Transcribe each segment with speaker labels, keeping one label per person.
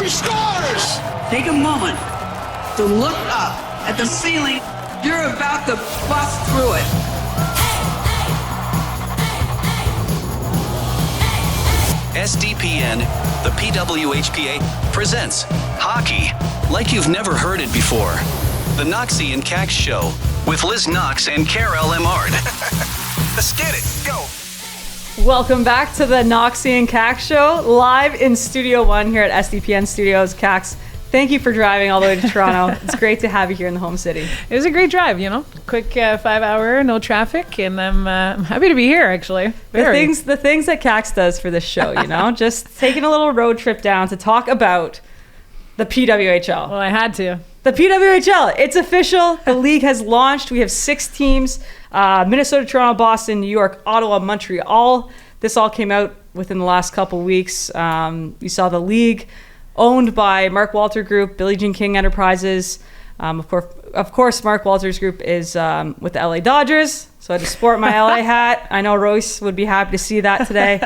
Speaker 1: She scores!
Speaker 2: Take a moment to look up at the ceiling. You're about to bust through it.
Speaker 3: SDPN, the PWHPA, presents hockey like you've never heard it before. The Knoxy and Kax Show with Liz Knox and Karell Emard.
Speaker 1: Let's get it. Go.
Speaker 4: Welcome back to the Knoxy and Kax Show, live in Studio 1 here at SDPN Studios. Kax, thank you for driving all the way to Toronto. It's great to have you here in the home city.
Speaker 5: It was a great drive, quick 5 hour, no traffic, and I'm happy to be here, actually.
Speaker 4: The things that Kax does for this show, just taking a little road trip down to talk about the PWHL.
Speaker 5: Well, I had to.
Speaker 4: The PWHL, it's official. The league has launched. We have 6 teams, Minnesota, Toronto, Boston, New York, Ottawa, Montreal. This all came out within the last couple weeks. We saw the league owned by Mark Walter Group, Billie Jean King Enterprises. Of course, Mark Walter's group is with the LA Dodgers, so I had to sport my LA hat. I know Royce would be happy to see that today.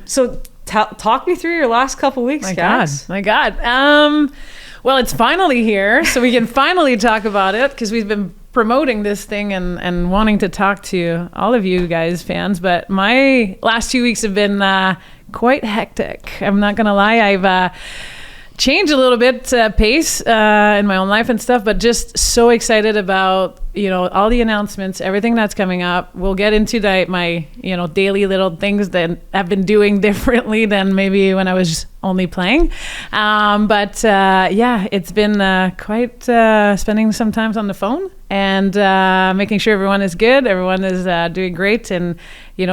Speaker 4: So talk me through your last couple weeks, Kax.
Speaker 5: My God. Well, it's finally here, so we can finally talk about it, because we've been promoting this thing and wanting to talk to all of you guys, fans. But my last 2 weeks have been quite hectic. I'm not going to lie. I've changed a little bit pace in my own life and stuff, but just so excited about, all the announcements, everything that's coming up. We'll get into my daily little things that I've been doing differently than maybe when I was only playing. But it's been quite spending some time on the phone and making sure everyone is good, everyone is doing great, and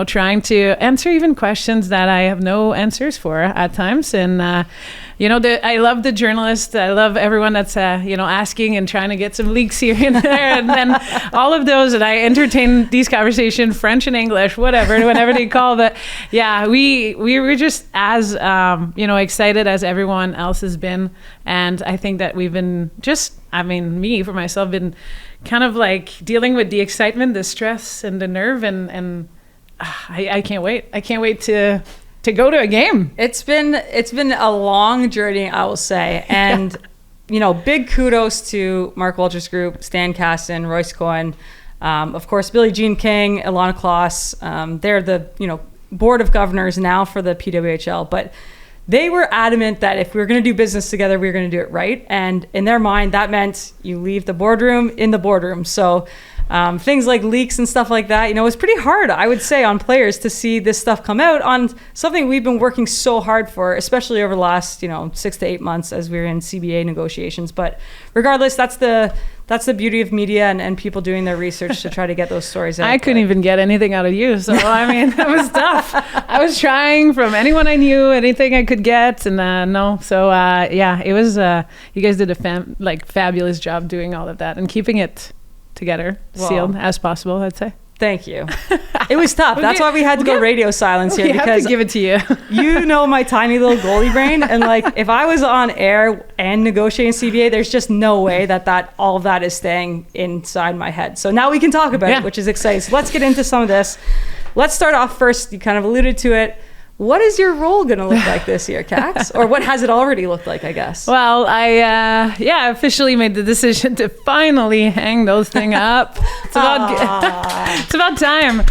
Speaker 5: trying to answer even questions that I have no answers for at times. And I love the journalists. I love everyone that's asking and trying to get some leaks here and there, and then all of those. And I entertain these conversations, French and English, whenever they call. But yeah, we were just as excited as everyone else has been, and I think that we've been me for myself been kind of like dealing with the excitement, the stress, and the nerve, and I can't wait. I can't wait to go to a game.
Speaker 4: It's been a long journey, I will say, and big kudos to Mark Walter's group, Stan Caston, Royce Cohen, of course Billie Jean King, Ilana Kloss. They're the board of governors now for the PWHL, but they were adamant that if we were going to do business together, we were going to do it right. And in their mind, that meant you leave the boardroom in the boardroom. So things like leaks and stuff like that, it's pretty hard, I would say, on players to see this stuff come out on something we've been working so hard for, especially over the last 6 to 8 months as we're in CBA negotiations. But regardless, that's the beauty of media and people doing their research to try to get those stories out.
Speaker 5: I couldn't even get anything out of you, so it was tough. I was trying from anyone I knew, anything I could get, and no. So it was. You guys did a fabulous job doing all of that and keeping it together, sealed as possible, I'd say.
Speaker 4: Thank you. It was tough. That's why we had to go radio silence here, because
Speaker 5: have to give it to you.
Speaker 4: My tiny little goalie brain, and if I was on air and negotiating CBA, there's just no way that all of that is staying inside my head. So now we can talk about it, which is exciting. So let's get into some of this. Let's start off first. You kind of alluded to it. What is your role going to look like this year, Kax? Or what has it already looked like, I guess?
Speaker 5: Well, I officially made the decision to finally hang those things up. It's about time.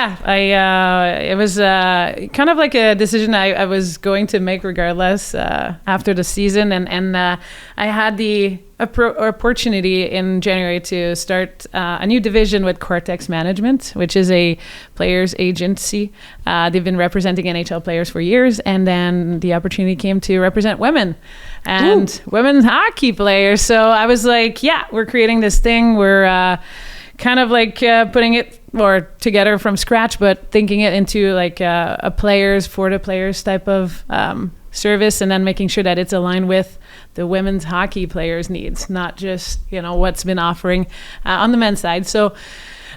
Speaker 5: It was kind of like a decision I was going to make regardless after the season, and I had the opportunity in January to start a new division with Cortex Management, which is a players agency. They've been representing NHL players for years, and then the opportunity came to represent women and women's hockey players. So I was like, we're creating this thing. We're kind of putting it together from scratch, but thinking it into a players for the players type of service, and then making sure that it's aligned with the women's hockey players' needs, not just what's been offering on the men's side. So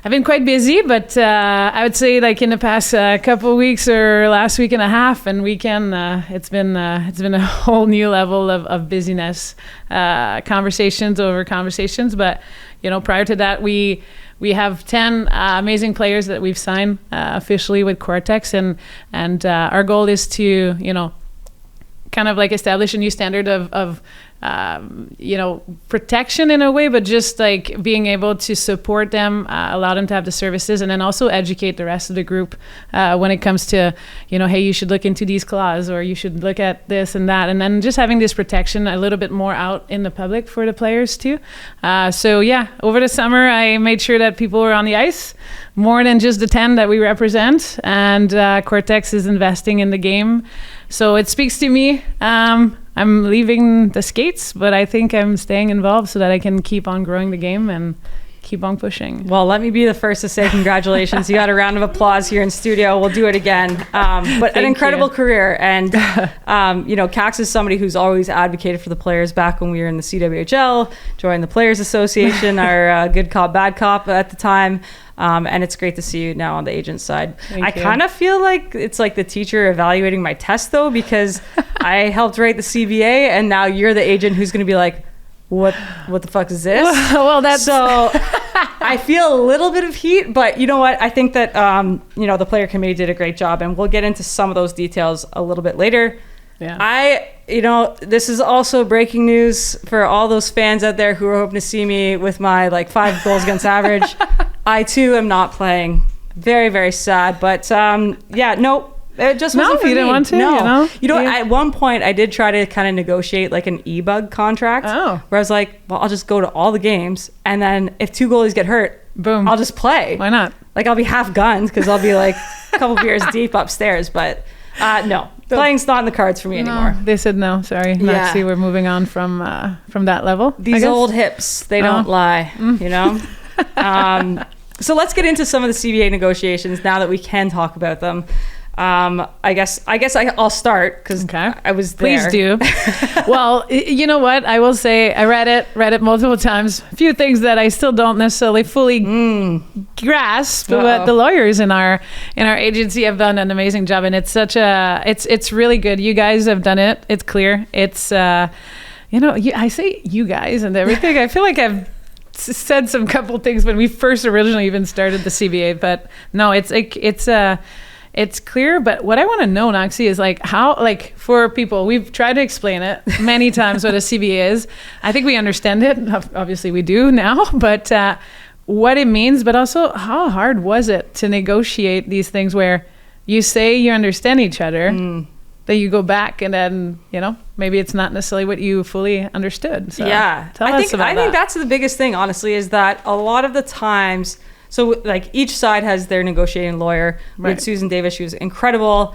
Speaker 5: I've been quite busy, but I would say in the past couple of weeks or last week and a half and weekend, it's been a whole new level of busyness, conversations over conversations. But prior to that, we have 10 amazing players that we've signed officially with Cortex, and our goal is to kind of like establish a new standard of protection in a way, but just like being able to support them, allow them to have the services, and then also educate the rest of the group when it comes to, hey, you should look into these clauses, or you should look at this and that, and then just having this protection a little bit more out in the public for the players too. So yeah, over the summer, I made sure that people were on the ice, more than just the 10 that we represent, and Cortex is investing in the game. So it speaks to me. I'm leaving the skates, but I think I'm staying involved so that I can keep on growing the game and keep on pushing.
Speaker 4: Well, let me be the first to say congratulations. You got a round of applause here in studio. We'll do it again. But an incredible career. And, Kax is somebody who's always advocated for the players back when we were in the CWHL, joined the Players Association, our good cop, bad cop at the time. And it's great to see you now on the agent side. I kind of feel like it's like the teacher evaluating my test, though, because I helped write the CBA, and now you're the agent who's going to be like, what the fuck is this?
Speaker 5: Well, that's
Speaker 4: so I feel a little bit of heat, but you know what? I think that the player committee did a great job, and we'll get into some of those details a little bit later. Yeah. This is also breaking news for all those fans out there who are hoping to see me with my 5 goals against average. I too am not playing. Very, very sad, but it just wasn't for me.
Speaker 5: You didn't want to?
Speaker 4: No. At one point I did try to kind of negotiate an e-bug contract where I was like, well, I'll just go to all the games, and then if 2 goalies get hurt,
Speaker 5: boom,
Speaker 4: I'll just play.
Speaker 5: Why not?
Speaker 4: I'll be half gunned because I'll be a couple beers deep upstairs, but no. Playing's not in the cards for me anymore.
Speaker 5: They said no. Sorry, Knoxy, we're moving on from that level.
Speaker 4: These old hips, they don't lie, So let's get into some of the CBA negotiations now that we can talk about them. I guess I'll start because I was there.
Speaker 5: Please do. Well, you know what? I will say I read it multiple times. A few things that I still don't necessarily fully grasp, but the lawyers in our agency have done an amazing job, and it's it's really good. You guys have done it. It's clear. It's I say you guys and everything. I feel like I've said some couple things when we first originally even started the CBA, but no, it's clear. But what I want to know, Knoxy, is how, for people, we've tried to explain it many times what a CBA is. I think we understand it. Obviously we do now, but what it means, but also how hard was it to negotiate these things where you say you understand each other, then you go back and then, maybe it's not necessarily what you fully understood. So
Speaker 4: yeah. I think that's the biggest thing, honestly, is that a lot of the times, so each side has their negotiating lawyer. Right. With Susan Davis, she was incredible,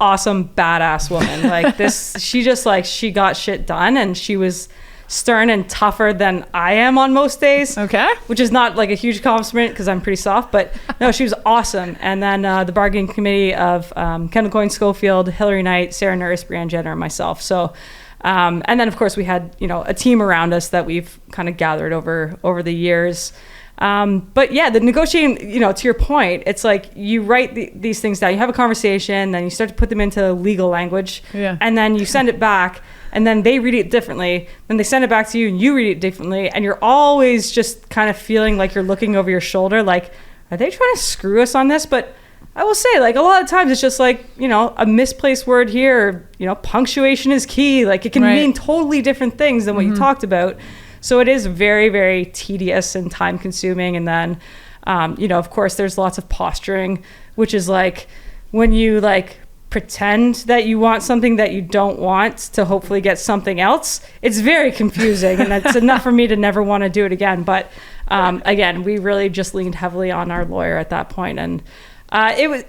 Speaker 4: awesome, badass woman. She got shit done, and she was stern and tougher than I am on most days. Okay. Which is not a huge compliment because I'm pretty soft, but no, she was awesome. And then the bargaining committee of Kendall Coyne Schofield, Hillary Knight, Sarah Nurse, Brianne Jenner, and myself. So, and then of course we had, a team around us that we've kind of gathered over the years. But yeah, the negotiating, to your point, it's you write these things down, you have a conversation, then you start to put them into legal language, and then you send it back, and then they read it differently, then they send it back to you and you read it differently, and you're always just kind of feeling like you're looking over your shoulder, are they trying to screw us on this? But I will say, a lot of times it's just a misplaced word here, punctuation is key, it can mean totally different things than what you talked about. So it is very, very tedious and time consuming. And then, of course, there's lots of posturing, which is when you pretend that you want something that you don't want to hopefully get something else. It's very confusing, and that's enough for me to never want to do it again. But again, we really just leaned heavily on our lawyer at that point. And it was,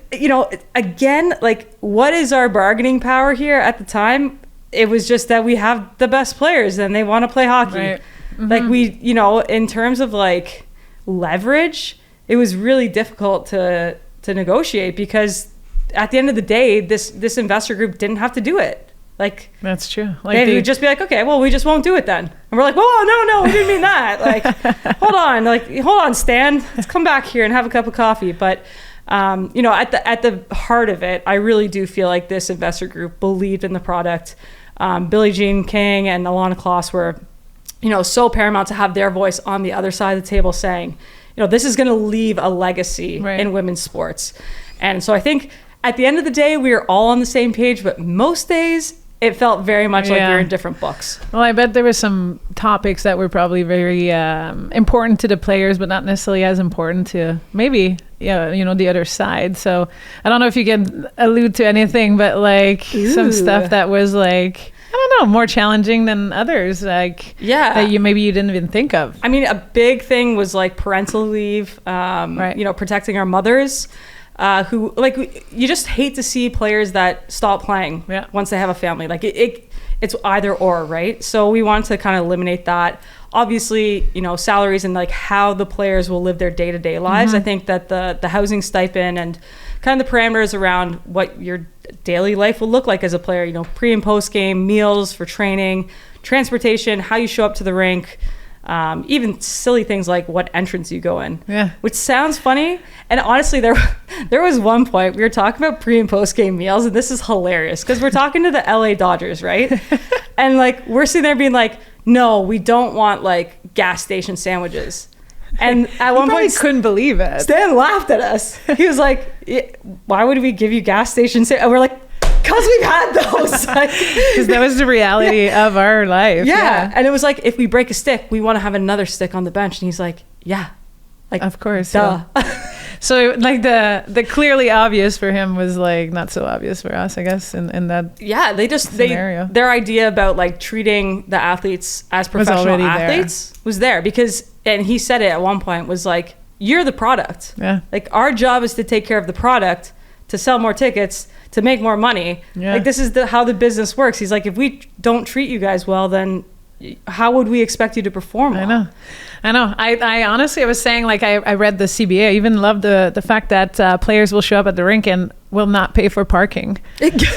Speaker 4: again, what is our bargaining power here at the time? It was just that we have the best players and they want to play hockey. Right. Mm-hmm. We, in terms of leverage, it was really difficult to negotiate because at the end of the day, this investor group didn't have to do it.
Speaker 5: That's true.
Speaker 4: They would just be okay, well, we just won't do it then. And we're whoa, no, we didn't mean that. Hold on, Stan, let's come back here and have a cup of coffee. But at the heart of it, I really do feel like this investor group believed in the product. Billie Jean King and Alana Kloss were, so paramount to have their voice on the other side of the table saying, this is going to leave a legacy in women's sports. And so I think at the end of the day, we are all on the same page, but most days it felt very much like we were in different books.
Speaker 5: Well, I bet there were some topics that were probably very important to the players, but not necessarily as important to maybe, the other side. So I don't know if you can allude to anything, but like some stuff that was like, I don't know, more challenging than others, like that you didn't even think of.
Speaker 4: I mean, a big thing was like parental leave, protecting our mothers. Who like you just hate to see players that stop playing once they have a family. Like it's either or, right? So we want to kind of eliminate that. Obviously, salaries and like how the players will live their day-to-day lives. I think that the housing stipend and kind of the parameters around what your daily life will look like as a player, pre and post game, meals for training, transportation, how you show up to the rink. Even silly things like what entrance you go in, which sounds funny. And honestly, there was one point we were talking about pre and post game meals, and this is hilarious because we're talking to the LA Dodgers, right? And like we're sitting there being like, no, we don't want like gas station sandwiches. And at one point,
Speaker 5: couldn't believe it.
Speaker 4: Stan laughed at us. He was like, "Why would we give you gas station sandwiches?" And we're like, because we've had those.
Speaker 5: Because that was the reality of our life.
Speaker 4: Yeah. And it was like, if we break a stick, we want to have another stick on the bench. And he's like, yeah. Like,
Speaker 5: of course.
Speaker 4: Duh.
Speaker 5: Yeah. So like the clearly obvious for him was like not so obvious for us, I guess, in that
Speaker 4: scenario. Their idea about like treating the athletes as professional athletes was there because, and he said it at one point, was like, you're the product. Yeah. Like our job is to take care of the product, to sell more tickets, to make more money. Yeah. Like this is how the business works. He's like, if we don't treat you guys well, then how would we expect you to perform well?
Speaker 5: I know. I honestly, I was saying, like, I read the CBA. I even love the fact that players will show up at the rink and will not pay for parking.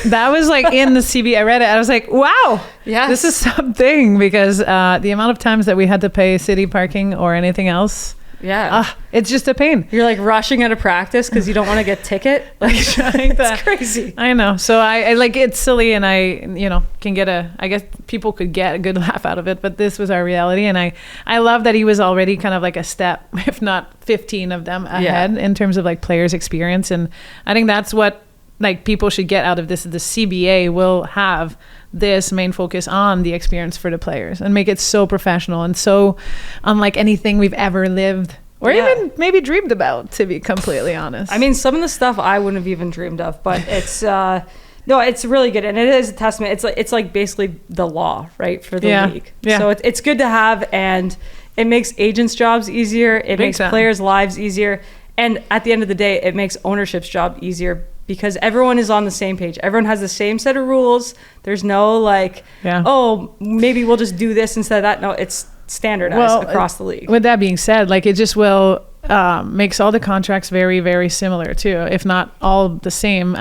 Speaker 5: That was like in the CBA. I read it. I was like, wow, this is something, because the amount of times that we had to pay city parking or anything else.
Speaker 4: Yeah.
Speaker 5: It's just a pain.
Speaker 4: You're like rushing out of practice because you don't want to get ticket. Like, it's crazy.
Speaker 5: I know. So I like, it's silly, and I can get I guess people could get a good laugh out of it, but this was our reality. And I love that he was already kind of like a step, if not 15 of them ahead in terms of like players' experience. And I think that's what like people should get out of this. The CBA will have this main focus on the experience for the players and make it so professional and so unlike anything we've ever lived or even maybe dreamed about, to be completely honest.
Speaker 4: I mean, some of the stuff I wouldn't have even dreamed of, but it's no, it's really good, and it is a testament. It's like basically the law, right, for the league. Yeah. So it's good to have, and it makes agents' jobs easier. It makes players' lives easier, and at the end of the day, it makes ownership's job easier, because everyone is on the same page. Everyone has the same set of rules. There's no like, oh, maybe we'll just do this instead of that. No, it's standardized across the league.
Speaker 5: With that being said, like, it just will makes all the contracts very, very similar too, if not all the same.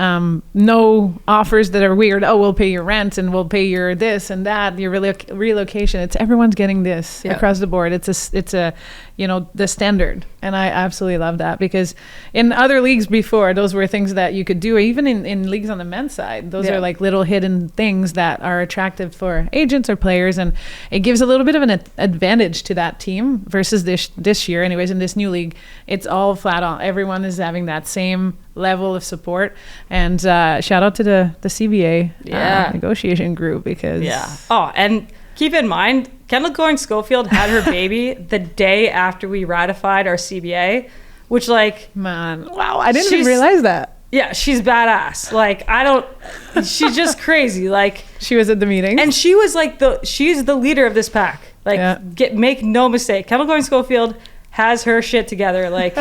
Speaker 5: No offers that are weird. Oh, we'll pay your rent and we'll pay your this and that, your relocation. It's everyone's getting this across the board. It's a the standard, and I absolutely love that, because in other leagues before, those were things that you could do, even in leagues on the men's side. Those are like little hidden things that are attractive for agents or players, and it gives a little bit of an advantage to that team versus this year. Anyways, in this new league, it's all flat on. Everyone is having that same level of support, and shout out to the CBA negotiation group, because
Speaker 4: and keep in mind, Kendall Goring-Schofield had her baby the day after we ratified our CBA, which, like,
Speaker 5: man, wow, I didn't even realize that.
Speaker 4: Yeah, she's badass. Like, she's just crazy. Like,
Speaker 5: she was at the meeting,
Speaker 4: and she was like she's the leader of this pack. Like, make no mistake, Kendall Goring-Schofield has her shit together. Like,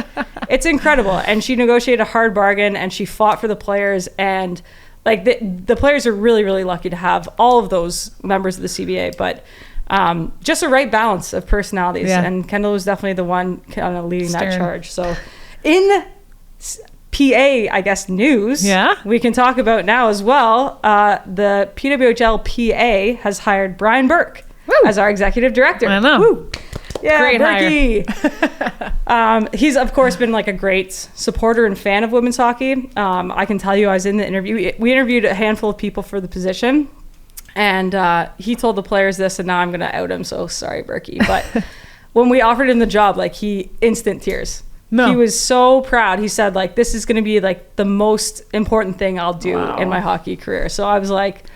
Speaker 4: it's incredible. And she negotiated a hard bargain, and she fought for the players, and like the players are really, really lucky to have all of those members of the CBA, but just a right balance of personalities. And Kendall was definitely the one kind of leading that charge. So in PA, I guess, news, we can talk about now as well. The PWHLPA has hired Brian Burke as our executive director.
Speaker 5: I know.
Speaker 4: Woo. Yeah,
Speaker 5: great
Speaker 4: hire. He's, of course, been like a great supporter and fan of women's hockey. I can tell you, I was in the interview. We interviewed a handful of people for the position, and he told the players this, and now I'm going to out him, so sorry, Burke. But when we offered him the job, like, he instant tears. No. He was so proud. He said, like, this is going to be like the most important thing I'll do in my hockey career. So I was like,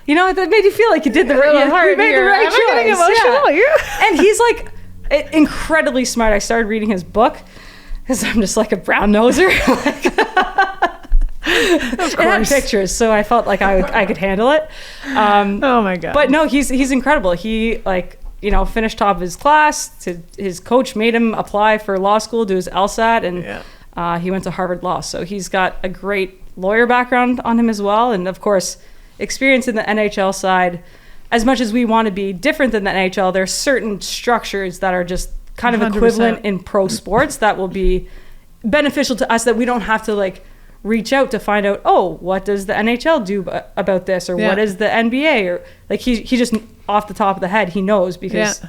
Speaker 4: you know, that made you feel like you did the right, you made the right choice.
Speaker 5: I'm getting emotional. Yeah.
Speaker 4: And he's like incredibly smart. I started reading his book because I'm just like a brown noser. It had pictures, so I felt like I could handle it.
Speaker 5: Oh my God.
Speaker 4: But no, he's incredible. He finished top of his class. His coach made him apply for law school, do his LSAT, and he went to Harvard Law. So he's got a great lawyer background on him as well. And of course, experience in the NHL side. As much as we want to be different than the NHL, there are certain structures that are just kind of
Speaker 5: 100%.
Speaker 4: equivalent in pro sports that will be beneficial to us, that we don't have to like reach out to find out, what does the NHL do about this, or what is the NBA, or like he just off the top of the head he knows, because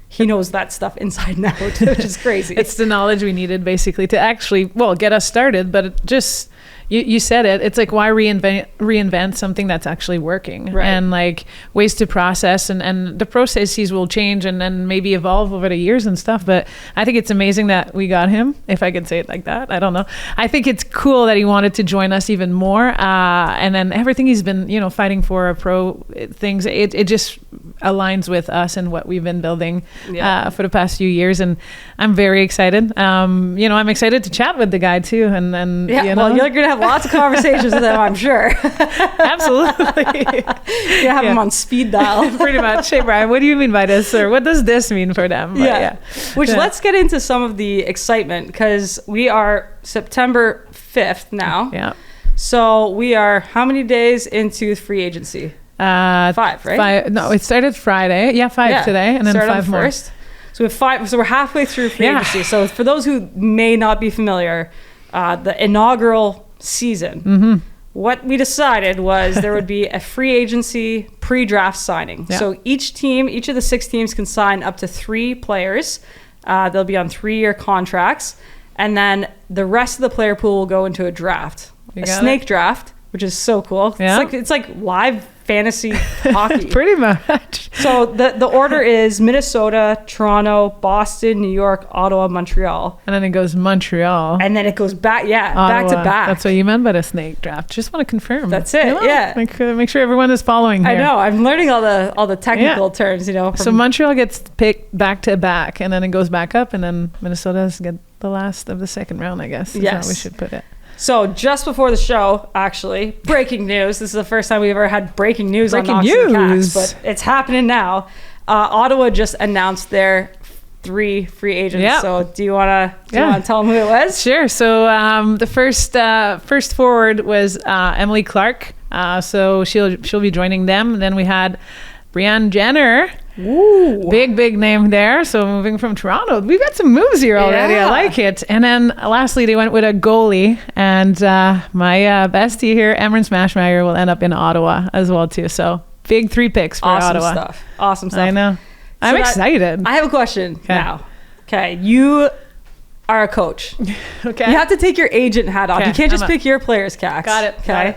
Speaker 4: he knows that stuff inside and out, which is crazy.
Speaker 5: It's the knowledge we needed basically to actually get us started, but it just you said it. It's like, why reinvent something that's actually working,
Speaker 4: right?
Speaker 5: And like ways to process, and the processes will change and then maybe evolve over the years and stuff. But I think it's amazing that we got him, if I could say it like that. I don't know. I think it's cool that he wanted to join us even more. And then everything he's been, fighting for pro things, it just aligns with us and what we've been building for the past few years. And I'm very excited. I'm excited to chat with the guy too. And then,
Speaker 4: well, you're going to have lots of conversations with him, I'm sure.
Speaker 5: Absolutely.
Speaker 4: You have him on speed dial.
Speaker 5: Pretty much. Hey, Brian, what do you mean by this? Or what does this mean for them?
Speaker 4: Let's get into some of the excitement, because we are September 5th now.
Speaker 5: Yeah. So
Speaker 4: we are how many days into free agency? 5, right?
Speaker 5: 5. No, it started Friday. Yeah, 5 today, and then 5 more. First.
Speaker 4: So we have 5. So we're halfway through free agency. So for those who may not be familiar, the inaugural season, what we decided was there would be a free agency pre-draft signing. So each of the 6 teams can sign up to 3 players. They'll be on 3-year contracts, and then the rest of the player pool will go into a draft, a snake draft, which is so cool. It's like live fantasy hockey.
Speaker 5: Pretty much.
Speaker 4: So the order is Minnesota, Toronto, Boston, New York, Ottawa, Montreal.
Speaker 5: And then it goes Montreal.
Speaker 4: And then it goes back,
Speaker 5: Ottawa.
Speaker 4: back to back.
Speaker 5: That's what you meant by the snake draft. Just want to confirm.
Speaker 4: That's it,
Speaker 5: Make sure everyone is following here.
Speaker 4: I know. I'm learning all the technical terms,
Speaker 5: So Montreal gets picked back to back, and then it goes back up, and then Minnesota's get the last of the second round, I guess. Is how we should put it.
Speaker 4: So just before the show, actually, breaking news. This is the first time we've ever had breaking news on Knoxy Kax, but it's happening now. Ottawa just announced their 3 free agents. Yep. So do you want to tell them who it was?
Speaker 5: Sure. So the first forward was Emily Clark. So she'll be joining them. And then we had Brianne Jenner.
Speaker 4: Ooh.
Speaker 5: Big name there. So moving from Toronto, we've got some moves here already. I like it. And then lastly, they went with a goalie, and my bestie here, Emryn Smashmeyer, will end up in Ottawa as well too. So big 3 picks for Ottawa.
Speaker 4: Awesome stuff.
Speaker 5: I know. I'm excited.
Speaker 4: I have a question now. Okay, you are a coach.
Speaker 5: Okay.
Speaker 4: You have to take your agent hat off. You can't just pick your players, Kax.
Speaker 5: Got it.
Speaker 4: Okay.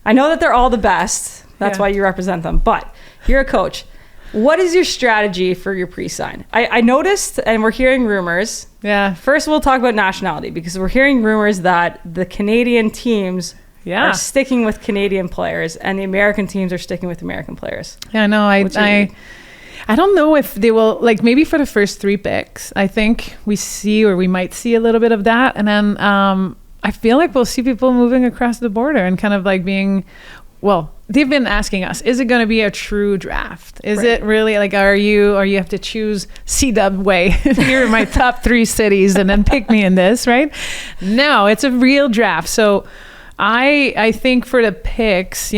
Speaker 4: I know that they're all the best. That's why you represent them. But you're a coach. What is your strategy for your pre-sign? I noticed, and we're hearing rumors.
Speaker 5: Yeah.
Speaker 4: First, we'll talk about nationality, because we're hearing rumors that the Canadian teams are sticking with Canadian players, and the American teams are sticking with American players.
Speaker 5: Yeah, no, I don't know if they will, like, maybe for the first 3 picks, I think we might see a little bit of that. And then I feel like we'll see people moving across the border and kind of like being, they've been asking us, is it going to be a true draft? Is it really like, are you have to choose C-Dub way? Here are my top 3 cities and then pick me in this, right? No, it's a real draft. So I think for the picks,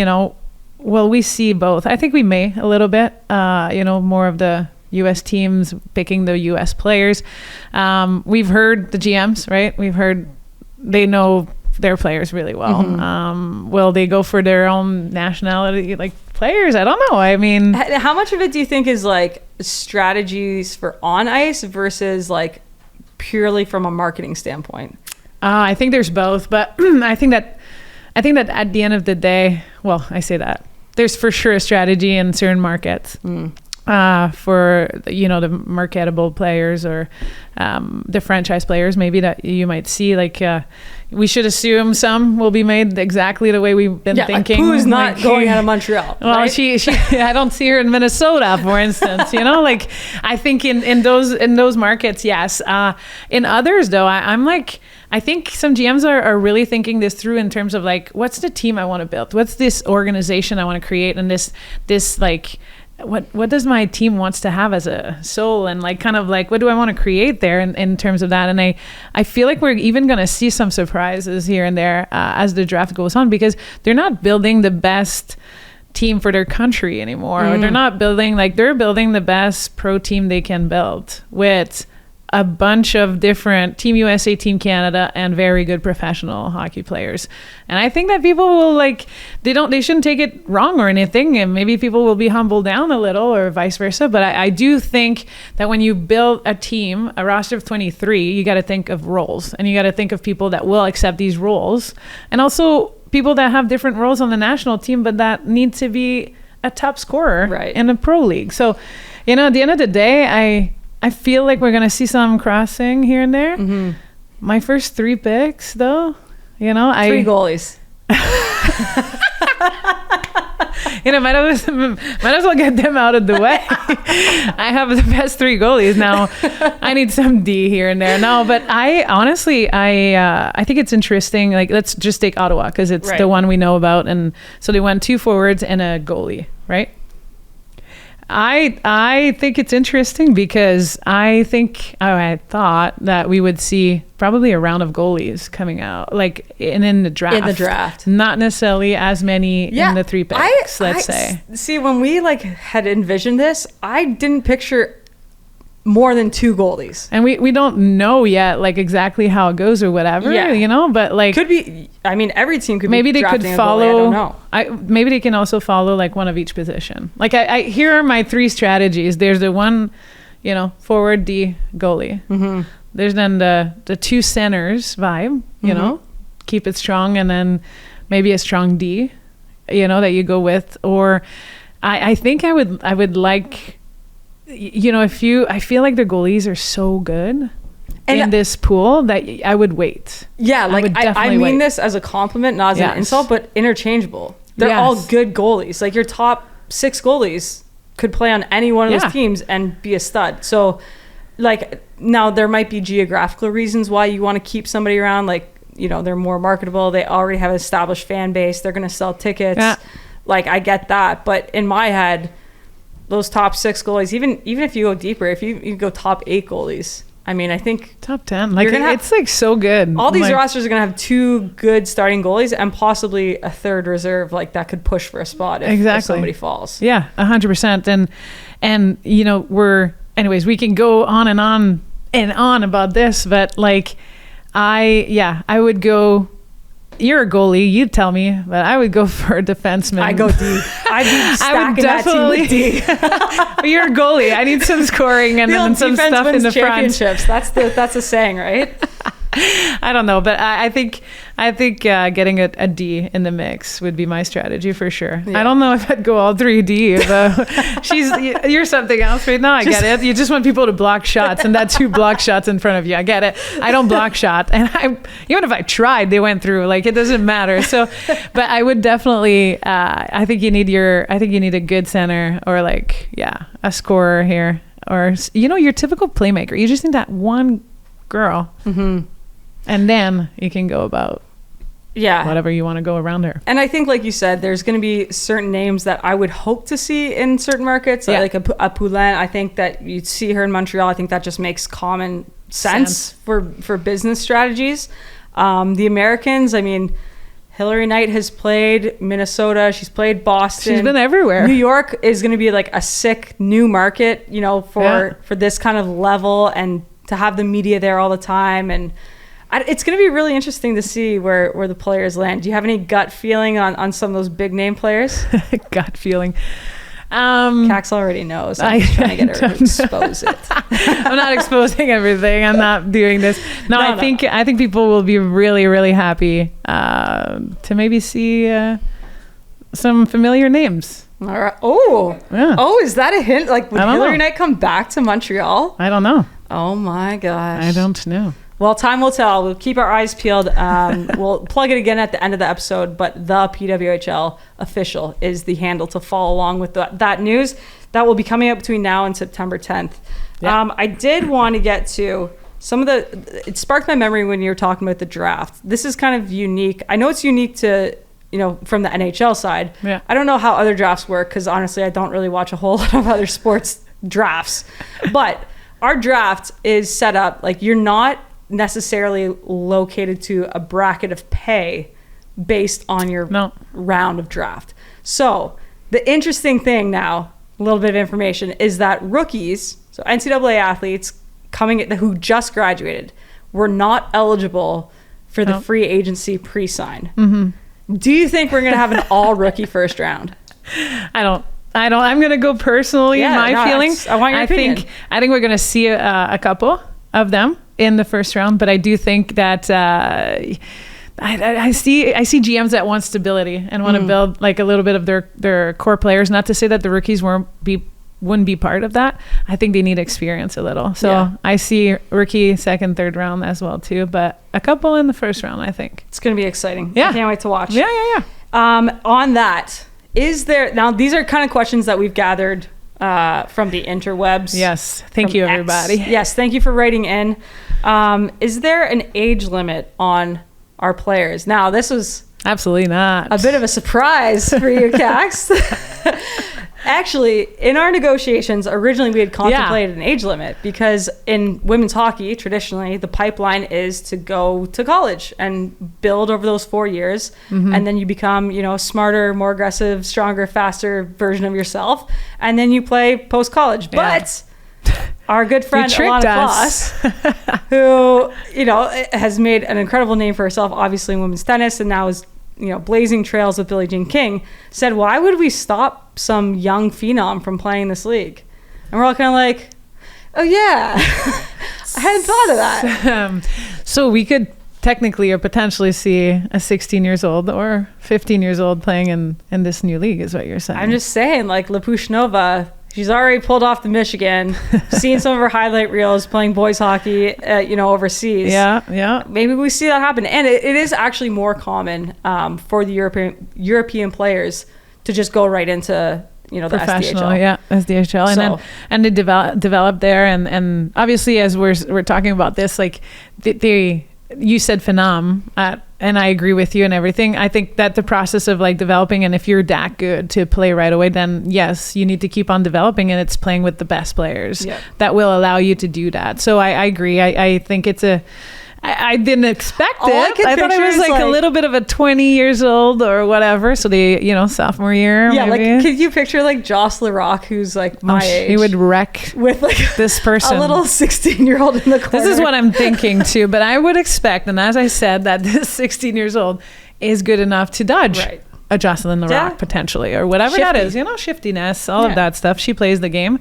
Speaker 5: we see both. I think we may a little bit, more of the U.S. teams picking the U.S. players. We've heard the GMs, right? We've heard they know their players really well. Will they go for their own nationality like players? I don't know. I mean,
Speaker 4: how much of it do you think is like strategies for on ice versus like purely from a marketing standpoint?
Speaker 5: I think there's both, but I think that at the end of the day, I say that there's for sure a strategy in certain markets. for the marketable players or the franchise players maybe that you might see. Like we should assume some will be made exactly the way we've been thinking.
Speaker 4: Like who's not going out of Montreal?
Speaker 5: Well,
Speaker 4: right?
Speaker 5: she I don't see her in Minnesota, for instance. Like I think in those markets, yes. In others, though, I'm like, I think some GMs are really thinking this through in terms of like, what's the team I want to build? What's this organization I want to create? And this like, what does my team wants to have as a soul, and like kind of like what do I want to create there in terms of that. And I feel like we're even going to see some surprises here and there as the draft goes on, because they're not building the best team for their country anymore. Or they're not building, like they're building the best pro team they can build with a bunch of different Team USA, Team Canada, and very good professional hockey players. And I think that people will they shouldn't take it wrong or anything. And maybe people will be humbled down a little or vice versa. But I do think that when you build a team, a roster of 23, you got to think of roles, and you got to think of people that will accept these roles. And also people that have different roles on the national team, but that need to be a top scorer in a pro league. So, at the end of the day, I feel like we're going to see some crossing here and there. Mm-hmm. My first 3 picks, though, 3
Speaker 4: goalies.
Speaker 5: Might as well get them out of the way. I have the best 3 goalies now. I need some D here and there. No, but I honestly, I think it's interesting. Like, let's just take Ottawa because it's the one we know about. And so they went 2 forwards and a goalie, right? I think it's interesting because I thought that we would see probably a round of goalies coming out, like in the draft. Not necessarily as many in the 3 picks, let's say.
Speaker 4: See, when we had envisioned this, I didn't picture more than 2 goalies.
Speaker 5: And we don't know yet exactly how it goes or whatever, but
Speaker 4: could be, every team could
Speaker 5: maybe
Speaker 4: be
Speaker 5: they could
Speaker 4: drafting
Speaker 5: follow,
Speaker 4: a goalie, I don't know.
Speaker 5: Maybe they can also follow one of each position. I here are my 3 strategies. There's the one, forward, D, goalie. Mm-hmm. There's then the 2 centers vibe, keep it strong, and then maybe a strong D, that you go with. Or I think I would like, I feel like the goalies are so good in this pool that I would wait.
Speaker 4: Yeah, I mean this as a compliment, not as an insult, but interchangeable. They're all good goalies. Your top 6 goalies could play on any one of those teams and be a stud. So, now there might be geographical reasons why you want to keep somebody around. They're more marketable. They already have an established fan base. They're going to sell tickets. Yeah. I get that. But in my head, those top 6 goalies, even if you go deeper, if you go top 8 goalies, I think
Speaker 5: top 10, it's so good.
Speaker 4: All these rosters are gonna have 2 good starting goalies and possibly a 3rd reserve that could push for a spot if somebody falls.
Speaker 5: Yeah, 100%. And anyways, we can go on and on about this, but I would go. You're a goalie, you tell me, but I would go for a defenseman.
Speaker 4: I go D. I'd be stacking that team with D.
Speaker 5: But you're a goalie. I need some scoring and then some stuff in the front.
Speaker 4: That's a saying, right?
Speaker 5: I don't know, but I think getting a D in the mix would be my strategy for sure. Yeah. I don't know if I'd go all 3 D. You're something else right now. I get it. You just want people to block shots, and that's 2 block shots in front of you. I get it. I don't block shot, and even if I tried, they went through. It doesn't matter. So, but I would definitely. I think you need a good center or a scorer here, or your typical playmaker. You just need that one girl. Mm-hmm. And then you can go about whatever you want to go around her.
Speaker 4: And I think, like you said, there's going to be certain names that I would hope to see in certain markets, like a Poulin. I think that you'd see her in Montreal. I think that just makes common sense. for business strategies. The Americans, Hillary Knight has played Minnesota. She's played Boston.
Speaker 5: She's been everywhere.
Speaker 4: New York is going to be a sick new market, for this kind of level, and to have the media there all the time. And it's going to be really interesting to see where the players land. Do you have any gut feeling on some of those big name players?
Speaker 5: Gut feeling.
Speaker 4: Kax already knows. I'm just trying to get her to expose it.
Speaker 5: I'm not exposing everything. I'm not doing this. No, I think people will be really, really happy to maybe see some familiar names
Speaker 4: All right. Oh,
Speaker 5: Yeah.
Speaker 4: oh, is that a hint? Like, would
Speaker 5: I don't
Speaker 4: Hillary
Speaker 5: know.
Speaker 4: Knight come back to Montreal?
Speaker 5: I don't know.
Speaker 4: Oh my gosh.
Speaker 5: I don't know.
Speaker 4: Well, time will tell. We'll keep our eyes peeled. We'll plug it again at the end of the episode, but the PWHL official is the handle to follow along with that news. That will be coming up between now and September 10th.
Speaker 5: Yeah.
Speaker 4: I did want to get to some of it sparked my memory when you were talking about the draft. This is kind of unique. I know it's unique to, from the NHL side.
Speaker 5: Yeah.
Speaker 4: I don't know how other drafts work because honestly, I don't really watch a whole lot of other sports drafts. But our draft is set up like you're not necessarily located to a bracket of pay based on your round of draft. So the interesting thing now, a little bit of information, is that rookies, so NCAA athletes who just graduated, were not eligible for the free agency pre-sign. Mm-hmm. Do you think we're going to have an all rookie first round?
Speaker 5: I don't. I'm going to go personally. My feeling.
Speaker 4: I want your opinion.
Speaker 5: I think we're going to see a couple of them in the first round, but I do think that I see GMs that want stability and want to build like a little bit of their core players. Not to say that the rookies wouldn't be part of that. I think they need experience a little. So I see rookie second, third round as well too, but a couple in the first round, I think.
Speaker 4: It's going to be exciting.
Speaker 5: Yeah.
Speaker 4: I can't wait to watch.
Speaker 5: Yeah.
Speaker 4: On that, now these are kind of questions that we've gathered from the interwebs.
Speaker 5: Yes. Thank you, everybody.
Speaker 4: Yes. Thank you for writing in. Is there an age limit on our players? Now, this was
Speaker 5: absolutely not
Speaker 4: a bit of a surprise for you, Kax. Actually, in our negotiations, originally we had contemplated an age limit because in women's hockey, traditionally, the pipeline is to go to college and build over those 4 years. Mm-hmm. And then you become, a smarter, more aggressive, stronger, faster version of yourself. And then you play post-college.
Speaker 5: Yeah.
Speaker 4: But our good friend, Alana Kloss, who, has made an incredible name for herself, obviously in women's tennis, and now is blazing trails with Billie Jean King, said, why would we stop some young phenom from playing this league? And we're all kind of like, oh yeah, I hadn't thought of that.
Speaker 5: So we could technically or potentially see a 16 years old or 15 years old playing in this new league is what you're saying.
Speaker 4: I'm just saying, like Lapushnova, she's already pulled off the Michigan, seen some of her highlight reels playing boys hockey, overseas.
Speaker 5: Yeah.
Speaker 4: Maybe we see that happen. And it is actually more common for the European players to just go right into, the
Speaker 5: professional,
Speaker 4: SDHL.
Speaker 5: SDHL. And they develop there. And obviously, as we're talking about this, like you said phenom, and I agree with you and everything. I think that the process of like developing, and if you're that good to play right away, then yes, you need to keep on developing, and it's playing with the best players that will allow you to do that. So I agree. I think it's I didn't expect it. I thought it was like a little bit of a 20 years old or whatever. So sophomore year.
Speaker 4: Yeah,
Speaker 5: maybe.
Speaker 4: like could you picture like Joss LaRock, who's like my age?
Speaker 5: He would wreck
Speaker 4: with like
Speaker 5: this person.
Speaker 4: A little 16-year-old in the corner.
Speaker 5: This is what I'm thinking too. But I would expect, and as I said, that this 16 years old is good enough to dodge a Jocelyn LaRock potentially, or whatever that is. Shiftiness, all of that stuff. She plays the game.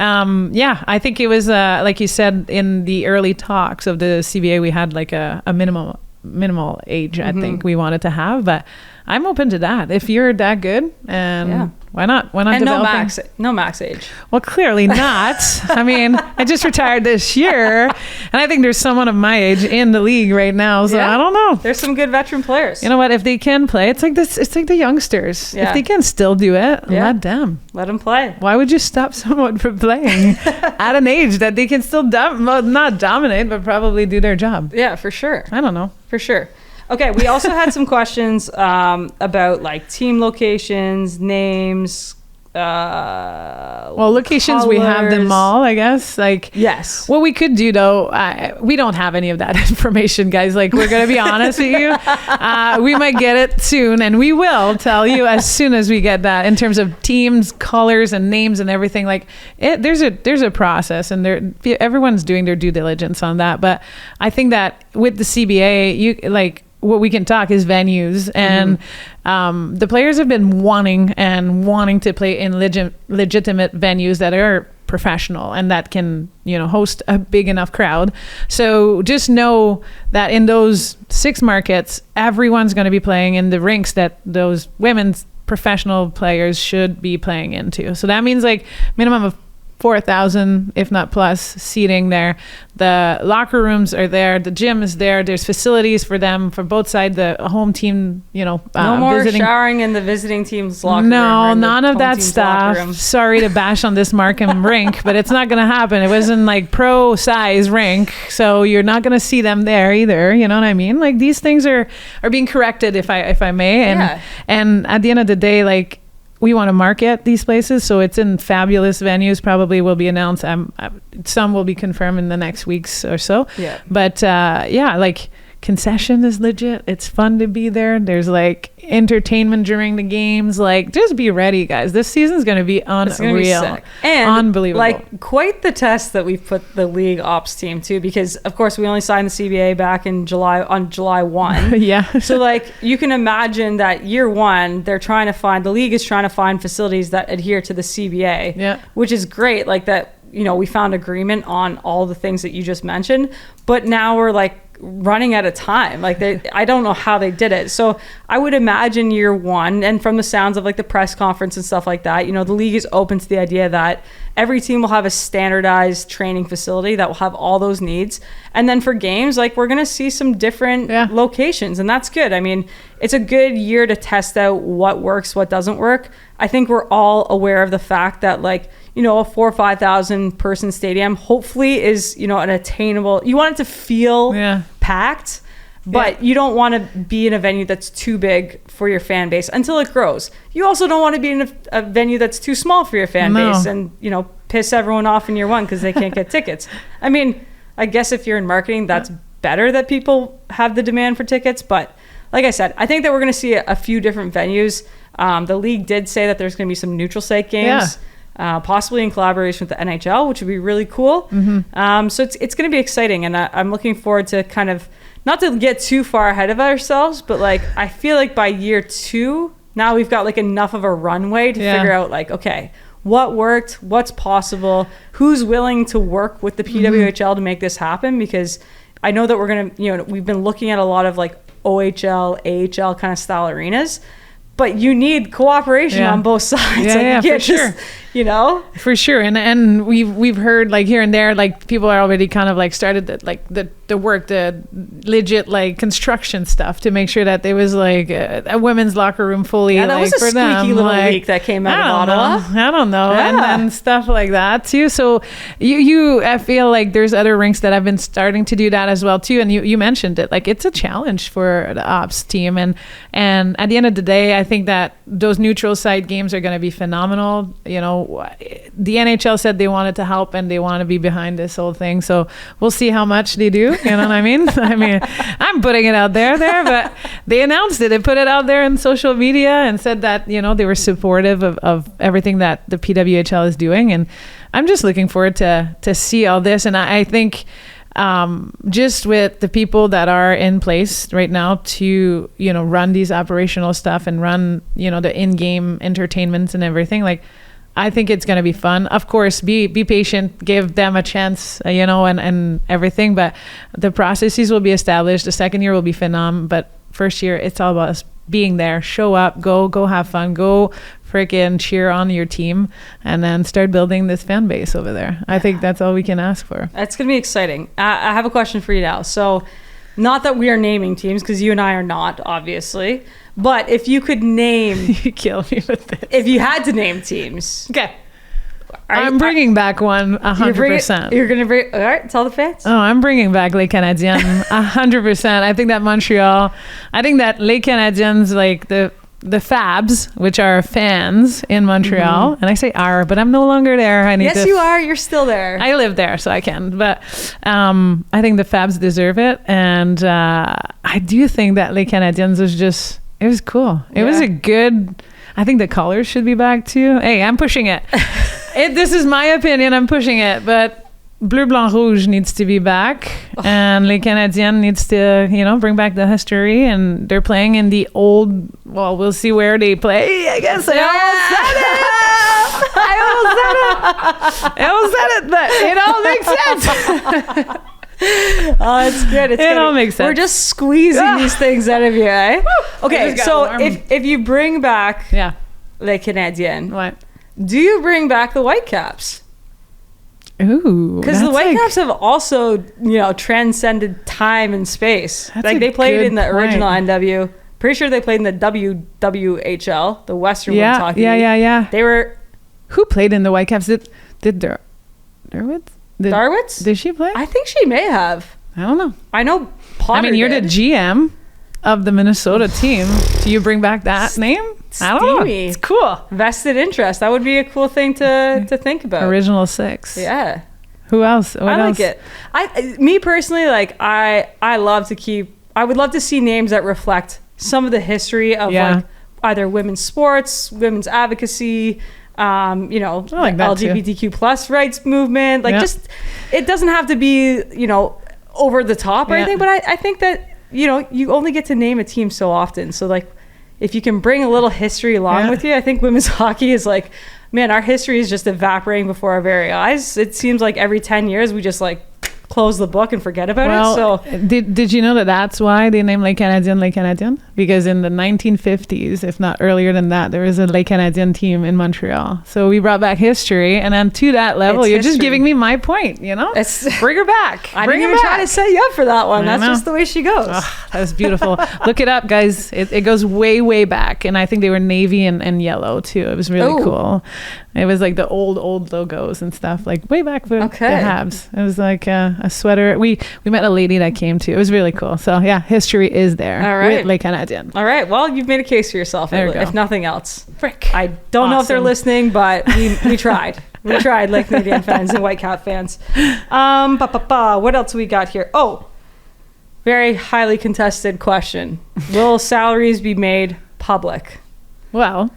Speaker 5: I think it was like you said in the early talks of the CBA, we had like a minimal age. I think we wanted to have, but I'm open to that if you're that good. And why not? Why not?
Speaker 4: And
Speaker 5: developing?
Speaker 4: no max age.
Speaker 5: Well, clearly not. I mean, I just retired this year, and I think there's someone of my age in the league right now. So I don't know.
Speaker 4: There's some good veteran players.
Speaker 5: You know what? If they can play, it's like this. It's like the youngsters. Yeah. If they can still do it, let them play. Why would you stop someone from playing at an age that they can still not dominate, but probably do their job?
Speaker 4: Yeah, for sure.
Speaker 5: I don't know.
Speaker 4: For sure. Okay, we also had some questions about like team locations, names.
Speaker 5: Locations, colors. We have them all, I guess. Like,
Speaker 4: yes.
Speaker 5: What we could do though, we don't have any of that information, guys. Like, we're gonna be honest with you. We might get it soon, and we will tell you as soon as we get that in terms of teams, colors, and names and everything. Like, there's a process, and everyone's doing their due diligence on that. But I think that with the CBA, what we can talk is venues, and the players have been wanting to play in legitimate venues that are professional and that can, host a big enough crowd. So just know that in those 6 markets, everyone's going to be playing in the rinks that those women's professional players should be playing into. So that means like minimum of 4,000, if not plus, seating there. The locker rooms are there. The gym is there. There's facilities for them for both sides. The home team,
Speaker 4: no more
Speaker 5: visiting.
Speaker 4: Showering in the visiting team's locker room.
Speaker 5: No, none of that stuff. Sorry to bash on this Markham rink, but it's not going to happen. It wasn't like pro size rink, so you're not going to see them there either. You know what I mean? Like these things are being corrected, if I may. And at the end of the day, like, we want to market these places, so it's in fabulous venues. Probably will be announced. Some will be confirmed in the next weeks or so. Yeah. But like concession is legit. It's fun to be there. There's like entertainment during the games. Like just be ready, guys. This season's going to be unreal. It's gonna be sick.
Speaker 4: And
Speaker 5: unbelievable.
Speaker 4: Like quite the test that we've put the league ops team to, because of course we only signed the CBA back in July 1.
Speaker 5: Yeah.
Speaker 4: So like you can imagine that year 1, the league is trying to find facilities that adhere to the CBA.
Speaker 5: Yeah.
Speaker 4: Which is great. Like that, we found agreement on all the things that you just mentioned, but now we're like running out of time. Like I don't know how they did it. So I would imagine year 1, and from the sounds of like the press conference and stuff like that, the league is open to the idea that every team will have a standardized training facility that will have all those needs. And then for games, like we're going to see some different locations, and that's good. I mean, it's a good year to test out what works, what doesn't work. I think we're all aware of the fact that like, a 4,000 or 5,000 person stadium hopefully is, an attainable, you want it to feel packed, but you don't want to be in a venue that's too big for your fan base until it grows. You also don't want to be in a venue that's too small for your fan base and, piss everyone off in year 1 because they can't get tickets. I mean, I guess if you're in marketing, that's better that people have the demand for tickets. But like I said, I think that we're going to see a few different venues. The league did say that there's going to be some neutral site games. Possibly in collaboration with the NHL, which would be really cool. So it's going to be exciting, and I'm looking forward to kind of, not to get too far ahead of ourselves, but like I feel like by year 2, now we've got like enough of a runway to figure out like, okay, what worked, what's possible, who's willing to work with the PWHL to make this happen, because I know that we're going to, we've been looking at a lot of like OHL, AHL kind of style arenas, but you need cooperation on both sides.
Speaker 5: For sure. For sure. And we've heard like here and there, like people are already kind of like started the work, the legit like construction stuff to make sure that there was like a women's locker room fully.
Speaker 4: Yeah, that
Speaker 5: like,
Speaker 4: was a
Speaker 5: for
Speaker 4: squeaky
Speaker 5: them.
Speaker 4: little
Speaker 5: like,
Speaker 4: leak that came out of Ottawa.
Speaker 5: I don't know.
Speaker 4: Yeah.
Speaker 5: And stuff like that too. So I feel like there's other rinks that have been starting to do that as well too. And you mentioned it, like it's a challenge for the ops team. And at the end of the day, I think that those neutral site games are going to be phenomenal. The NHL said they wanted to help and they want to be behind this whole thing. So we'll see how much they do. You know what I mean? I'm putting it out there, but they announced it. They put it out there in social media and said that, they were supportive of everything that the PWHL is doing. And I'm just looking forward to see all this. And I think just with the people that are in place right now to, run these operational stuff and run, the in-game entertainments and everything, like, I think it's going to be fun. Of course, be patient, give them a chance, and everything. But the processes will be established. The second year will be phenom. But first year, it's all about us being there. Show up, go have fun, go freaking cheer on your team, and then start building this fan base over there. I think that's all we can ask for.
Speaker 4: It's going to be exciting. I have a question for you now. So, not that we are naming teams, because you and I are not, obviously. But if you could name...
Speaker 5: You kill me with this.
Speaker 4: If you had to name teams...
Speaker 5: Okay. I'm bringing back one 100%.
Speaker 4: You're going to bring... All right, tell the fans.
Speaker 5: Oh, I'm bringing back Les Canadiens 100%. I think that Montreal... I think that Les Canadiens, like the Fabs, which are fans in Montreal, and I say are, but I'm no longer there.
Speaker 4: Yes, you are. You're still there.
Speaker 5: I live there, so I can. But I think the Fabs deserve it. And I do think that Les Canadiens was just... It was cool. It was a good... I think the colors should be back too. Hey, I'm pushing it. This is my opinion. I'm pushing it. But Bleu, Blanc, Rouge needs to be back. And Les Canadiens needs to, bring back the history. And they're playing in the old... Well, we'll see where they play. I guess I almost said it. I almost said it, but it all makes sense.
Speaker 4: Oh, it's good. It
Speaker 5: all makes sense.
Speaker 4: We're just squeezing these things out of you, eh? Okay,
Speaker 5: just got
Speaker 4: so
Speaker 5: warm.
Speaker 4: if you bring back Les Canadiens,
Speaker 5: What?
Speaker 4: do you bring back the Whitecaps?
Speaker 5: Ooh,
Speaker 4: Because the Whitecaps have also, transcended time and space. Like they played in the original NW. Pretty sure they played in the WWHL, the Western Women's Hockey.
Speaker 5: Yeah.
Speaker 4: They were.
Speaker 5: Who played in the Whitecaps? Did Darwitz?
Speaker 4: Darwitz?
Speaker 5: Did she play?
Speaker 4: I think she may have.
Speaker 5: I don't know.
Speaker 4: I know Potter
Speaker 5: you're
Speaker 4: did.
Speaker 5: the GM of the Minnesota team. Do you bring back that name? I don't know.
Speaker 4: Steamy.
Speaker 5: It's cool.
Speaker 4: Vested interest. That would be a cool thing to think about.
Speaker 5: Original six.
Speaker 4: Yeah.
Speaker 5: Who else? What
Speaker 4: I
Speaker 5: else?
Speaker 4: like it. Me personally, I love to keep. I would love to see names that reflect some of the history of like either women's sports, women's advocacy.
Speaker 5: like that
Speaker 4: LGBTQ plus rights movement. Like just, it doesn't have to be over the top or anything. But I think that you only get to name a team so often. So like, if you can bring a little history along with you, I think women's hockey is like, man, our history is just evaporating before our very eyes. It seems like every 10 years we just like close the book and forget about it. So
Speaker 5: did you know that that's why they named Les Canadiens? Because in the 1950s, if not earlier than that, there was a Les Canadiens team in Montreal. So we brought back history, and then to that level, you're just giving me my point. Bring her back.
Speaker 4: I didn't even try to set you up for that one. That's just the way she goes.
Speaker 5: Oh, that was beautiful. Look it up, guys. It goes way back, and I think they were navy and yellow too. It was really cool. It was like the old logos and stuff, like way back with the Habs. It was like a sweater. We met a lady that came too. It was really cool. So yeah, history is there.
Speaker 4: All right.
Speaker 5: With Les Canadiens.
Speaker 4: All right. Well, you've made a case for yourself, if nothing else.
Speaker 5: Frick.
Speaker 4: I don't know if they're listening, but we tried. We tried, like Canadian fans and Whitecap fans. What else we got here? Oh, very highly contested question. Will salaries be made public?
Speaker 5: Well,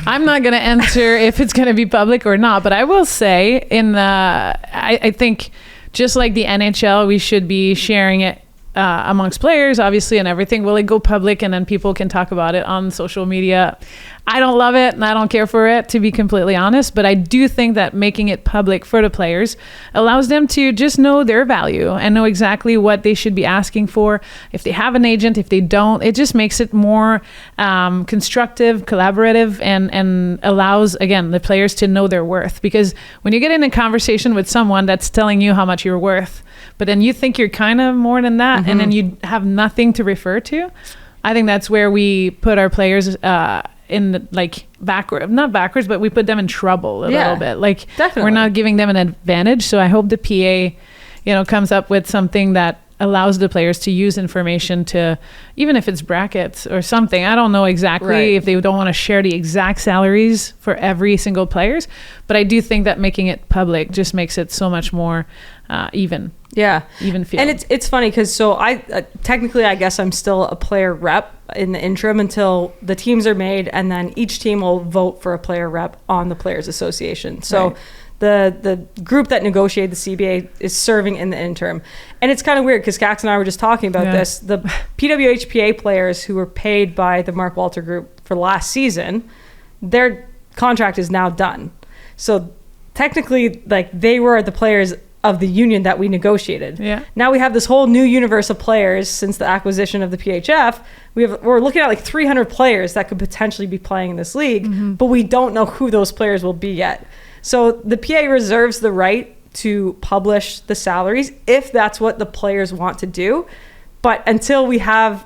Speaker 5: I'm not going to answer if it's going to be public or not, but I will say I think just like the NHL, we should be sharing it amongst players, obviously, and everything. Will it go public and then people can talk about it on social media? I don't love it and I don't care for it, to be completely honest, but I do think that making it public for the players allows them to just know their value and know exactly what they should be asking for. If they have an agent, if they don't, it just makes it more constructive, collaborative, and allows, again, the players to know their worth. Because when you get in a conversation with someone that's telling you how much you're worth, but then you think you're kind of more than that, and then you have nothing to refer to, I think that's where we put our players in the, not backwards, but we put them in trouble a little bit. Like, definitely, we're not giving them an advantage. So I hope the PA, comes up with something that allows the players to use information to, even if it's brackets or something. I don't know exactly if they don't want to share the exact salaries for every single players, but I do think that making it public just makes it so much more even. Yeah. Even feel. And
Speaker 4: it's funny because so I technically I guess I'm still a player rep in the interim until the teams are made, and then each team will vote for a player rep on the Players Association. So the group that negotiated the CBA is serving in the interim. And it's kind of weird because Kax and I were just talking about this. The PWHPA players who were paid by the Mark Walter Group for last season, their contract is now done. So technically, like, they were the players of the union that we negotiated. Yeah. Now we have this whole new universe of players since the acquisition of the PHF. We're looking at like 300 players that could potentially be playing in this league, but we don't know who those players will be yet. So the PA reserves the right to publish the salaries if that's what the players want to do. But until we have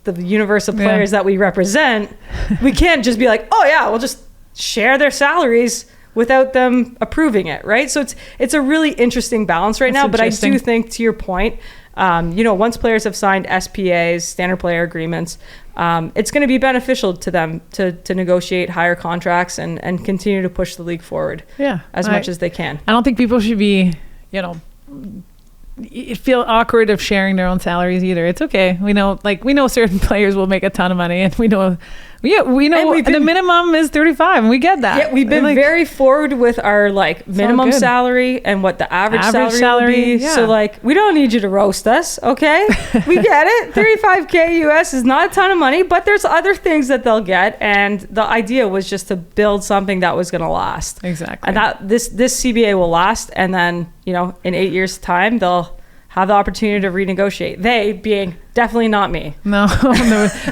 Speaker 4: the universe of players that we represent, we can't just be like, oh yeah, we'll just share their salaries without them approving it, right? So it's a really interesting balance right now. But I do think, to your point, once players have signed SPAs, standard player agreements, it's going to be beneficial to them to negotiate higher contracts and continue to push the league forward as much as they can.
Speaker 5: I don't think people should be, feel awkward of sharing their own salaries either. It's okay. We know certain players will make a ton of money, and we know Yeah, we know the minimum is 35, and we get that.
Speaker 4: Yeah, we've been very forward with our like minimum salary and what the average salary will be. Yeah. So like, we don't need you to roast us, okay? We get it. 35K US is not a ton of money, but there's other things that they'll get, and the idea was just to build something that was going to last.
Speaker 5: Exactly.
Speaker 4: And that this CBA will last, and then in 8 years' time they'll have the opportunity to renegotiate. They being definitely not me.
Speaker 5: No,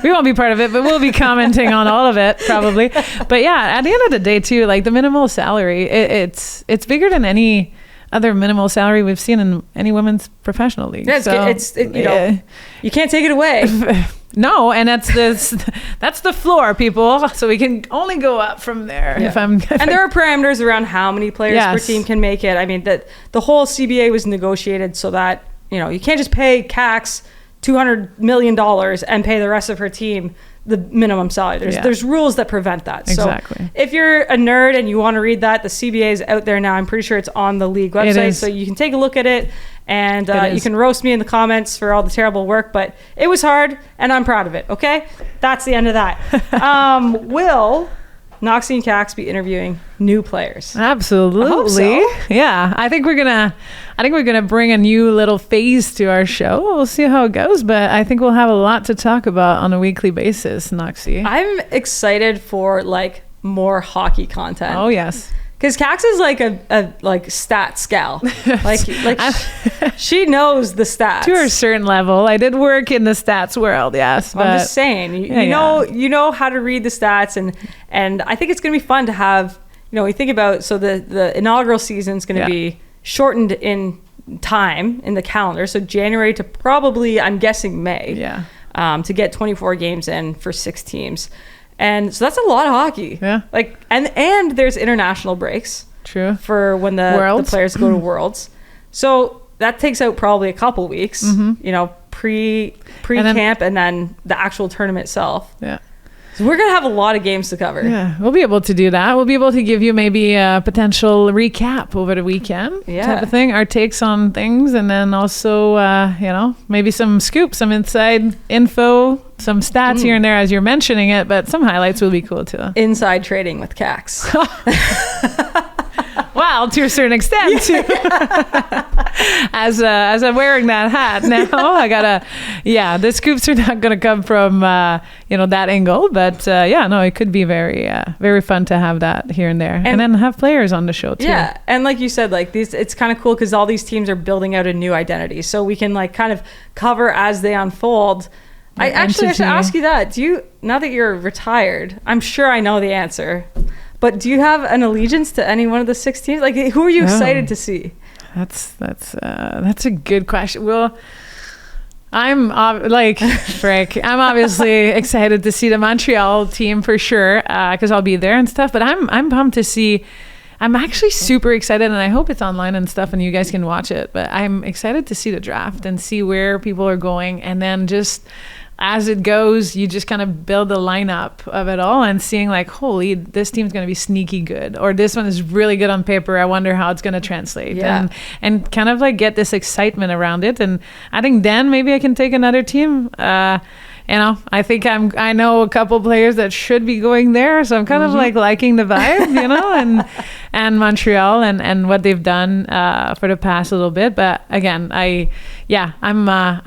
Speaker 5: we won't be part of it, but we'll be commenting on all of it probably. But yeah, at the end of the day too, like the minimal salary, it's bigger than any other minimal salary we've seen in any women's professional league.
Speaker 4: Yeah, you can't take it away.
Speaker 5: No, and that's the floor, people. So we can only go up from there.
Speaker 4: Yeah. And there are parameters around how many players per team can make it. I mean, the whole CBA was negotiated so that you can't just pay Kax $200 million and pay the rest of her team the minimum salary. There's rules that prevent that.
Speaker 5: Exactly.
Speaker 4: So if you're a nerd and you want to read that, the CBA is out there now. I'm pretty sure it's on the league website, so you can take a look at it. And you can roast me in the comments for all the terrible work, but it was hard, and I'm proud of it, okay? That's the end of that. Will Knoxy and Kax be interviewing new players?
Speaker 5: Absolutely.
Speaker 4: I hope so.
Speaker 5: Yeah, I think we're gonna bring a new little phase to our show. We'll see how it goes, but I think we'll have a lot to talk about on a weekly basis, Knoxy.
Speaker 4: I'm excited for like more hockey content.
Speaker 5: Oh yes.
Speaker 4: Because Kax is like a stats gal. like she knows the stats.
Speaker 5: To a certain level. I did work in the stats world, yes.
Speaker 4: But I'm just saying, you know how to read the stats, and I think it's going to be fun to have, we think about, so the inaugural season is going to be shortened in time in the calendar. So January to probably, I'm guessing May.
Speaker 5: Yeah.
Speaker 4: To get 24 games in for 6 teams. And so that's a lot of hockey.
Speaker 5: Yeah.
Speaker 4: Like, and there's international breaks.
Speaker 5: True.
Speaker 4: For when the players go to Worlds. So that takes out probably a couple weeks, pre-camp and then the actual tournament itself.
Speaker 5: Yeah.
Speaker 4: So we're going to have a lot of games to cover.
Speaker 5: Yeah, we'll be able to do that. We'll be able to give you maybe a potential recap over the weekend type of thing, our takes on things, and then also, maybe some scoops, some inside info, some stats here and there as you're mentioning it, but some highlights will be cool too.
Speaker 4: Inside trading with Kax.
Speaker 5: Well, to a certain extent, too. As I'm wearing that hat now, I gotta, the scoops are not gonna come from, that angle, but it could be very, very fun to have that here and there, and then have players on the show too.
Speaker 4: Yeah, and like you said, like it's kind of cool because all these teams are building out a new identity, so we can like kind of cover as they unfold. I should ask you that. Now that you're retired, I'm sure I know the answer. But do you have an allegiance to any one of the 6 teams? Like, who are you excited to see?
Speaker 5: That's a good question. Well, I'm Frick. I'm obviously excited to see the Montreal team for sure because I'll be there and stuff. But I'm pumped to see. I'm actually super excited, and I hope it's online and stuff, and you guys can watch it. But I'm excited to see the draft and see where people are going, and then just. As it goes, you just kind of build the lineup of it all and seeing like, holy, this team's going to be sneaky good, or this one is really good on paper. I wonder how it's going to translate, and kind of like get this excitement around it. And I think then maybe I can take another team. I think I know a couple players that should be going there, so I'm kind of like liking the vibe, and Montreal and what they've done for the past little bit. But again, I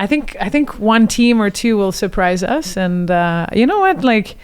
Speaker 5: think one team or two will surprise us, and you know what, like.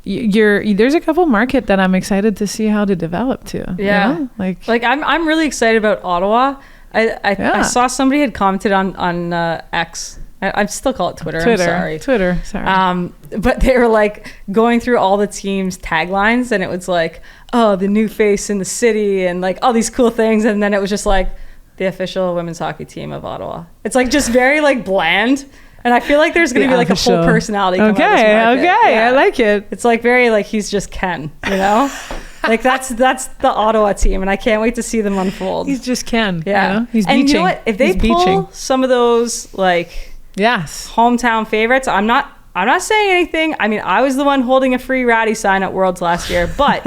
Speaker 5: There's a couple market that I'm excited to see how to develop too.
Speaker 4: Yeah, like I'm really excited about Ottawa. I saw somebody had commented on X. I still call it Twitter. I'm sorry.
Speaker 5: Twitter. Sorry.
Speaker 4: But they were like going through all the teams' taglines, and it was like, oh, the new face in the city, and like all these cool things, and then it was just like the official women's hockey team of Ottawa. It's like just very like bland. And I feel like there's going to be like a full personality come out of this market.
Speaker 5: Yeah. I like it.
Speaker 4: It's like very like he's just Ken, Like that's the Ottawa team, and I can't wait to see them unfold.
Speaker 5: He's just Ken.
Speaker 4: Yeah.
Speaker 5: He's
Speaker 4: and
Speaker 5: beaching.
Speaker 4: You know what? If they pull some of those like hometown favorites, I'm not saying anything. I mean, I was the one holding a free Ratty sign at Worlds last year, but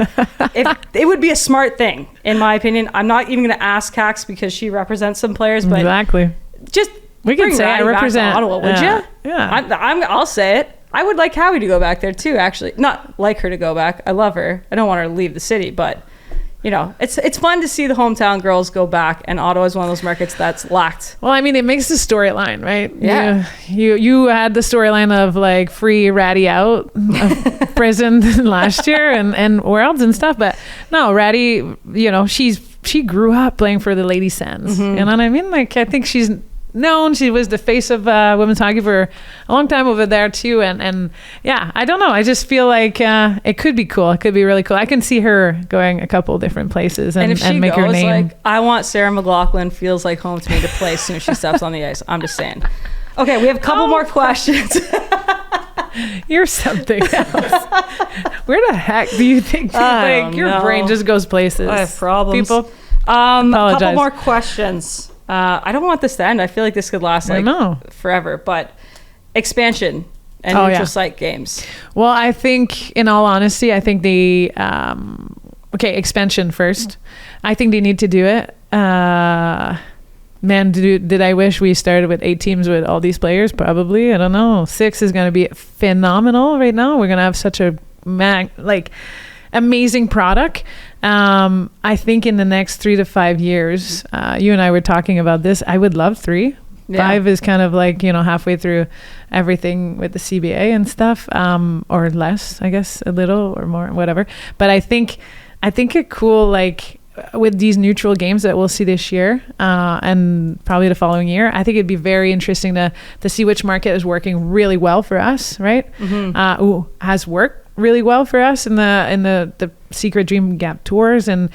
Speaker 4: if it would be a smart thing, in my opinion. I'm not even going to ask Kax because she represents some players, but
Speaker 5: exactly.
Speaker 4: Just.
Speaker 5: We can say I represent
Speaker 4: Ottawa, would you?
Speaker 5: Yeah.
Speaker 4: I'll say it. I would like Howie to go back there too, actually. Not like her to go back. I love her. I don't want her to leave the city, but you know, it's fun to see the hometown girls go back, and Ottawa is one of those markets that's lacked.
Speaker 5: Well, I mean, it makes the storyline, right?
Speaker 4: Yeah.
Speaker 5: You had the storyline of like free Ratty out of prison last year and Worlds and stuff, but no, Ratty, you know, she grew up playing for the Lady Sens. You know what I mean? Like, I think she's known. She was the face of women's hockey for a long time over there too, and yeah, I don't know, I just feel like it could be cool. It could be really cool. I can see her going a couple different places and
Speaker 4: if she
Speaker 5: make
Speaker 4: goes,
Speaker 5: her name.
Speaker 4: like, I want Sarah McLachlan feels like home to me to play as soon as she steps on the ice. I'm just saying. Okay, we have a couple more questions.
Speaker 5: You're something else. Where the heck do you think like your brain just goes places?
Speaker 4: I have problems.
Speaker 5: People,
Speaker 4: a couple more questions. I don't want this to end. I feel like this could last like forever, but expansion and neutral site games.
Speaker 5: Well, I think, in all honesty, I think the expansion first. I think they need to do it. Man, did I wish we started with 8 teams with all these players? Probably. I don't know. 6 is going to be phenomenal right now. We're going to have such a amazing product. I think in the next 3 to 5 years, you and I were talking about this. I would love 3. 5 is kind of like, you know, halfway through everything with the CBA and stuff, or less, I guess, a little or more, whatever. But I think a cool, like, with these neutral games that we'll see this year and probably the following year, I think it'd be very interesting to see which market is working really well for us, right? Has worked really well for us in the Secret Dream Gap tours, and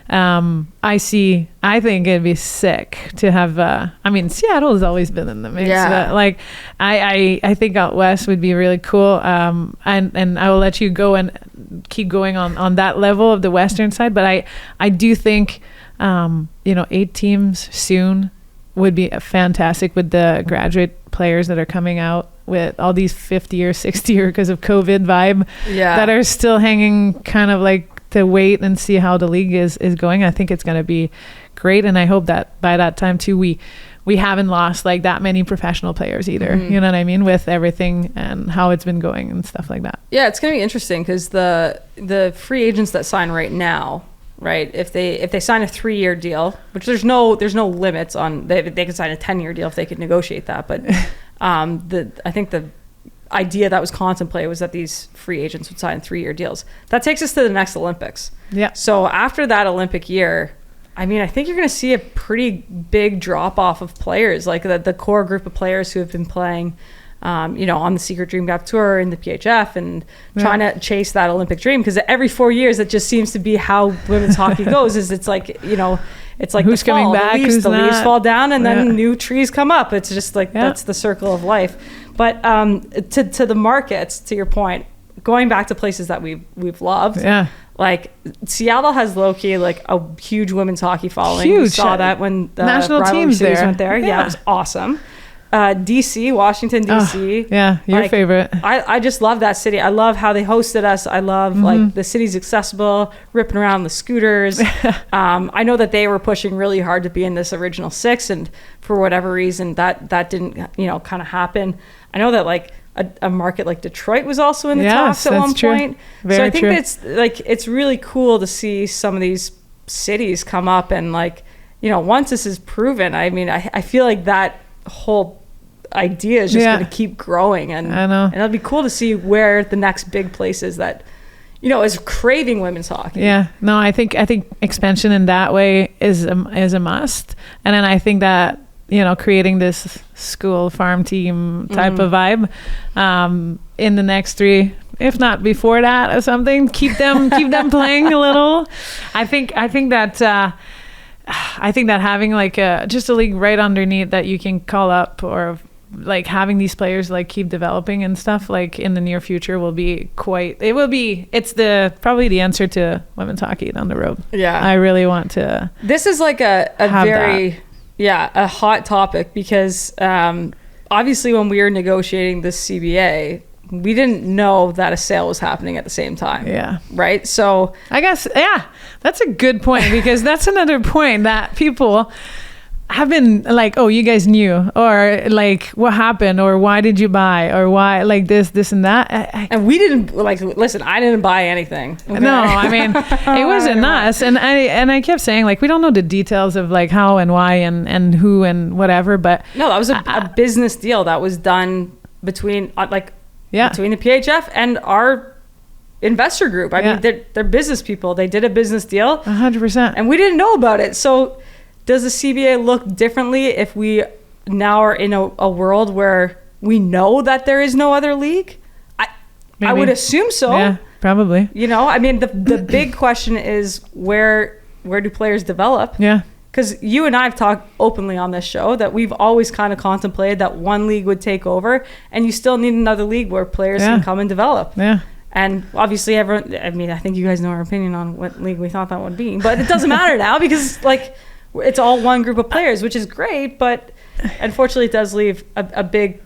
Speaker 5: I think it'd be sick to have I mean, Seattle has always been in the mix, but like I think out west would be really cool, and I will let you go and keep going on that level of the western side, but I do think 8 teams soon would be fantastic with the graduate players that are coming out with all these 50 or 60 or because of COVID vibe that are still hanging, kind of like to wait and see how the league is going. I think it's going to be great, and I hope that by that time too we haven't lost like that many professional players either. You know what I mean, with everything and how it's been going and stuff like that. Yeah,
Speaker 4: it's going to be interesting because the free agents that sign right now, right, if they sign a 3-year deal, which there's no limits on, they could sign a 10-year deal if they could negotiate that, but I think the idea that was contemplated was that these free agents would sign 3-year deals. That takes us to the next Olympics. Yeah. So after that Olympic year, I mean, I think you're going to see a pretty big drop off of players, like the core group of players who have been playing, on the Secret Dream Gap Tour in the PHF and trying to chase that Olympic dream. Because every 4 years, it just seems to be how women's hockey goes. It's like, it's like
Speaker 5: who's
Speaker 4: the fall,
Speaker 5: coming back,
Speaker 4: the leaves fall down, and then new trees come up. It's just like that's the circle of life. But to the markets, to your point, going back to places that we've loved. Yeah. Like Seattle has low-key like a huge women's hockey following.
Speaker 5: Huge.
Speaker 4: We saw that when the
Speaker 5: national teams
Speaker 4: series went there. Yeah, it was awesome. DC, Washington, DC.
Speaker 5: Yeah, your favorite.
Speaker 4: I just love that city. I love how they hosted us. I love like the city's accessible, ripping around the scooters. I know that they were pushing really hard to be in this original 6, and for whatever reason that didn't kind of happen. I know that like a market like Detroit was also in the talks at one point. So I think it's really cool to see some of these cities come up and once this is proven, I mean, I feel like that whole idea is just going to keep growing, and I know, and it'll be cool to see where the next big place is that is craving women's hockey.
Speaker 5: Yeah, no, I think expansion in that way is a must, and then I think that creating this school farm team type of vibe in the next 3, if not before that or something, keep them playing a little. I think that having like just a league right underneath that you can call up, or like having these players like keep developing and stuff like in the near future it's probably the answer to women's hockey down the road. Yeah, I really want to.
Speaker 4: This is like a very a hot topic because obviously when we were negotiating the CBA, we didn't know that a sale was happening at the same time. Yeah. Right? So
Speaker 5: I guess, that's a good point, because that's another point that people have been like, oh, you guys knew, or like, what happened, or why did you buy, or why, like this and that.
Speaker 4: And we didn't, like, listen, I didn't buy anything. Okay?
Speaker 5: No, I mean, it wasn't us. And I kept saying, like, we don't know the details of like how and why and who and whatever, but
Speaker 4: no, that was a business deal that was done between between the PHF and our investor group. I mean, they're business people. They did a business deal.
Speaker 5: 100%.
Speaker 4: And we didn't know about it. So does the CBA look differently if we now are in a world where we know that there is no other league? I would assume so.
Speaker 5: Yeah, probably.
Speaker 4: You know, I mean, the big question is where do players develop?
Speaker 5: Yeah.
Speaker 4: Because you and I have talked openly on this show that we've always kind of contemplated that one league would take over, and you still need another league where players can come and develop.
Speaker 5: Yeah.
Speaker 4: And obviously everyone, I mean, I think you guys know our opinion on what league we thought that would be, but it doesn't matter now because like it's all one group of players, which is great, but unfortunately it does leave a big,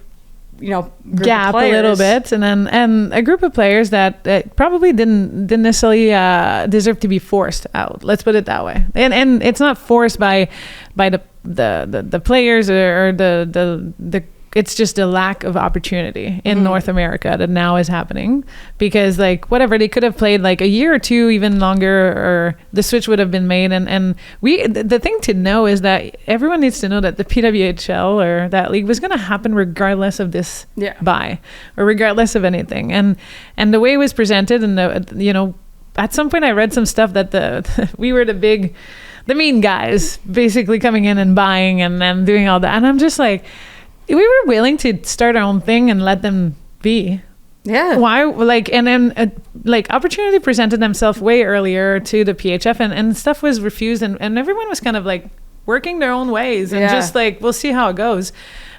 Speaker 4: group
Speaker 5: gap
Speaker 4: of
Speaker 5: a little bit, and a group of players that probably didn't necessarily deserve to be forced out. Let's put it that way. And it's not forced by the players or the it's just a lack of opportunity in North America that now is happening, because like whatever, they could have played like a year or two even longer, or the switch would have been made. And the thing to know is that everyone needs to know that the PWHL or that league was going to happen regardless of this buy, or regardless of anything. And the way it was presented, and at some point I read some stuff that we were the mean guys basically coming in and buying and then doing all that. And I'm just like, we were willing to start our own thing and let them be. Yeah. Why? Like, and then opportunity presented themselves way earlier to the PHF, and stuff was refused, and everyone was kind of like working their own ways and just like, we'll see how it goes.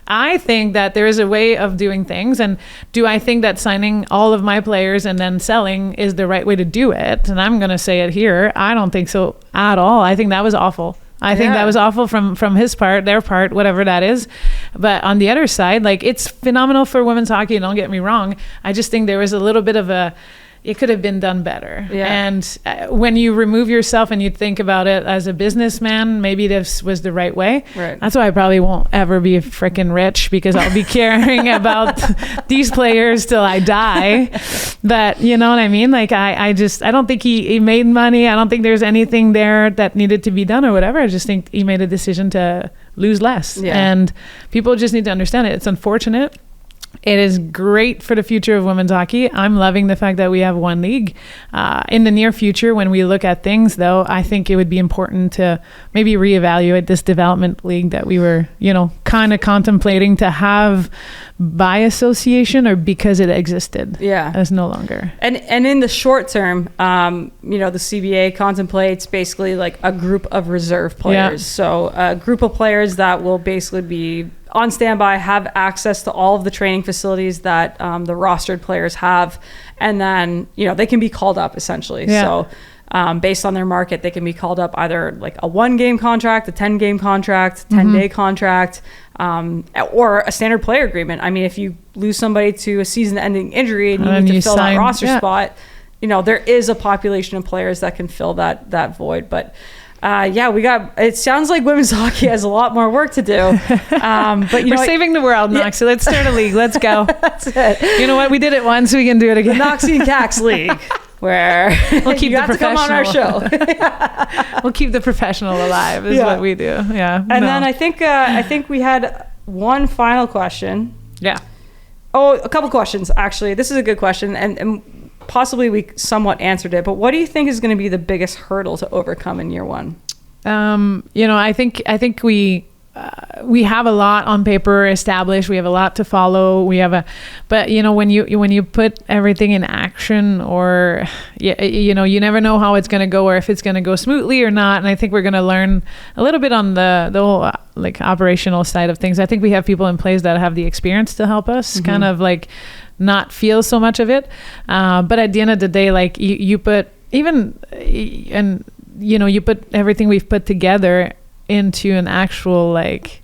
Speaker 5: I think that there is a way of doing things. And do I think that signing all of my players and then selling is the right way to do it? And I'm going to say it here. I don't think so at all. I think that was awful. I think that was awful from his part, their part, whatever that is. But on the other side, like, it's phenomenal for women's hockey, don't get me wrong. I just think there was a little bit of it could have been done better. Yeah. And when you remove yourself and you think about it as a businessman, maybe this was the right way. Right. That's why I probably won't ever be freaking rich, because I'll be caring about these players till I die. But you know what I mean? Like, I don't think he made money. I don't think there's anything there that needed to be done or whatever. I just think he made a decision to lose less. Yeah. And people just need to understand it. It's unfortunate. It is great for the future of women's hockey. I'm loving the fact that we have one league. In the near future, when we look at things, though, I think it would be important to maybe reevaluate this development league that we were, kind of contemplating to have by association, or because it existed. Yeah. As no longer. And
Speaker 4: in the short term, the CBA contemplates basically like a group of reserve players. Yeah. So a group of players that will basically be on standby, have access to all of the training facilities that the rostered players have, and then they can be called up essentially. Yeah. So based on their market, they can be called up either like a 1-game contract, a 10-game contract, 10-day contract, or a standard player agreement. I mean, if you lose somebody to a season-ending injury and you need to fill that roster spot, there is a population of players that can fill that void. But it sounds like women's hockey has a lot more work to do. But
Speaker 5: we're saving the world, Knoxy. So let's start a league. Let's go.
Speaker 4: That's it.
Speaker 5: You know what? We did it once. We can do it again.
Speaker 4: The Knoxy Kax League, where
Speaker 5: we'll keep the professional.
Speaker 4: To come on our show.
Speaker 5: We'll keep the professional alive. Is what we do. Yeah.
Speaker 4: And then I think we had one final question.
Speaker 5: Yeah.
Speaker 4: Oh, a couple questions actually. This is a good question, and possibly we somewhat answered it, but what do you think is going to be the biggest hurdle to overcome in year one?
Speaker 5: I think we have a lot on paper established. We have a lot to follow. But when you put everything in action, or you never know how it's going to go, or if it's going to go smoothly or not. And I think we're going to learn a little bit on the whole like operational side of things. I think we have people in place that have the experience to help us kind of like not feel so much of it. But at the end of the day, like you put you put everything we've put together into an actual like,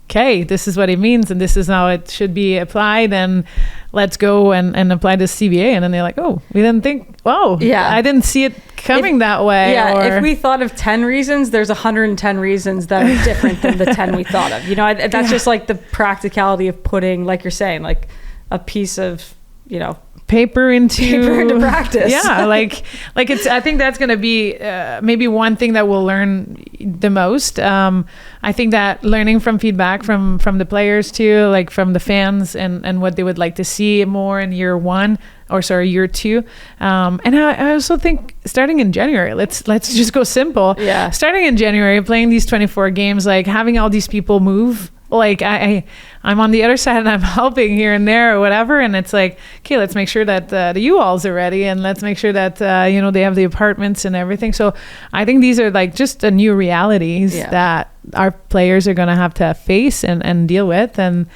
Speaker 5: okay, this is what it means and this is how it should be applied, and let's go and apply this CBA. And then they're like, oh, we didn't think, I didn't see it coming that way.
Speaker 4: Yeah,
Speaker 5: or,
Speaker 4: if we thought of 10 reasons, there's 110 reasons that are different than the 10 we thought of. You know, that's just like the practicality of putting, like you're saying, like a piece of, you know,
Speaker 5: paper into
Speaker 4: practice.
Speaker 5: Yeah, like it's. I think that's going to be maybe one thing that we'll learn the most. I think that learning from feedback from the players too, like from the fans and what they would like to see more in year 2. And I also think starting in January, let's just go simple.
Speaker 4: Yeah.
Speaker 5: Starting in January, playing these 24 games, like having all these people move. Like I'm on the other side and I'm helping here and there or whatever. And it's like, okay, let's make sure that the U-Hauls are ready and let's make sure that, they have the apartments and everything. So I think these are like just the new realities that our players are going to have to face and deal with. And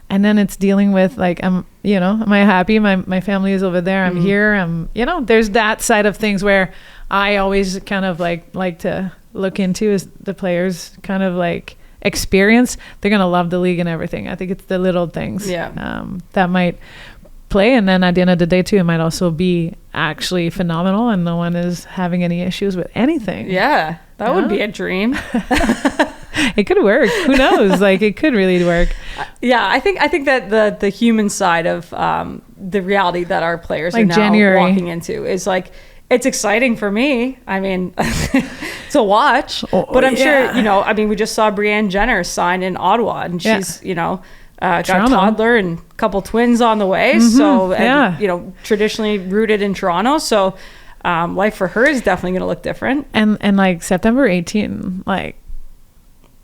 Speaker 5: then it's dealing with like, am I happy? My family is over there. I'm here. There's that side of things where I always kind of like to look into is the players kind of like, experience. They're gonna love the league and everything. I think it's the little things that might play, and then at the end of the day too, it might also be actually phenomenal and no one is having any issues with anything.
Speaker 4: That would be a dream.
Speaker 5: It could work. Who knows? Like it could really work.
Speaker 4: I think that the human side of the reality that our players
Speaker 5: like
Speaker 4: are now
Speaker 5: January.
Speaker 4: Walking into is like, it's exciting for me. I mean, to watch, but I'm sure, we just saw Brianne Jenner sign in Ottawa and she's, got a toddler and a couple twins on the way. So, and, traditionally rooted in Toronto. So, life for her is definitely going to look different.
Speaker 5: And like September 18, like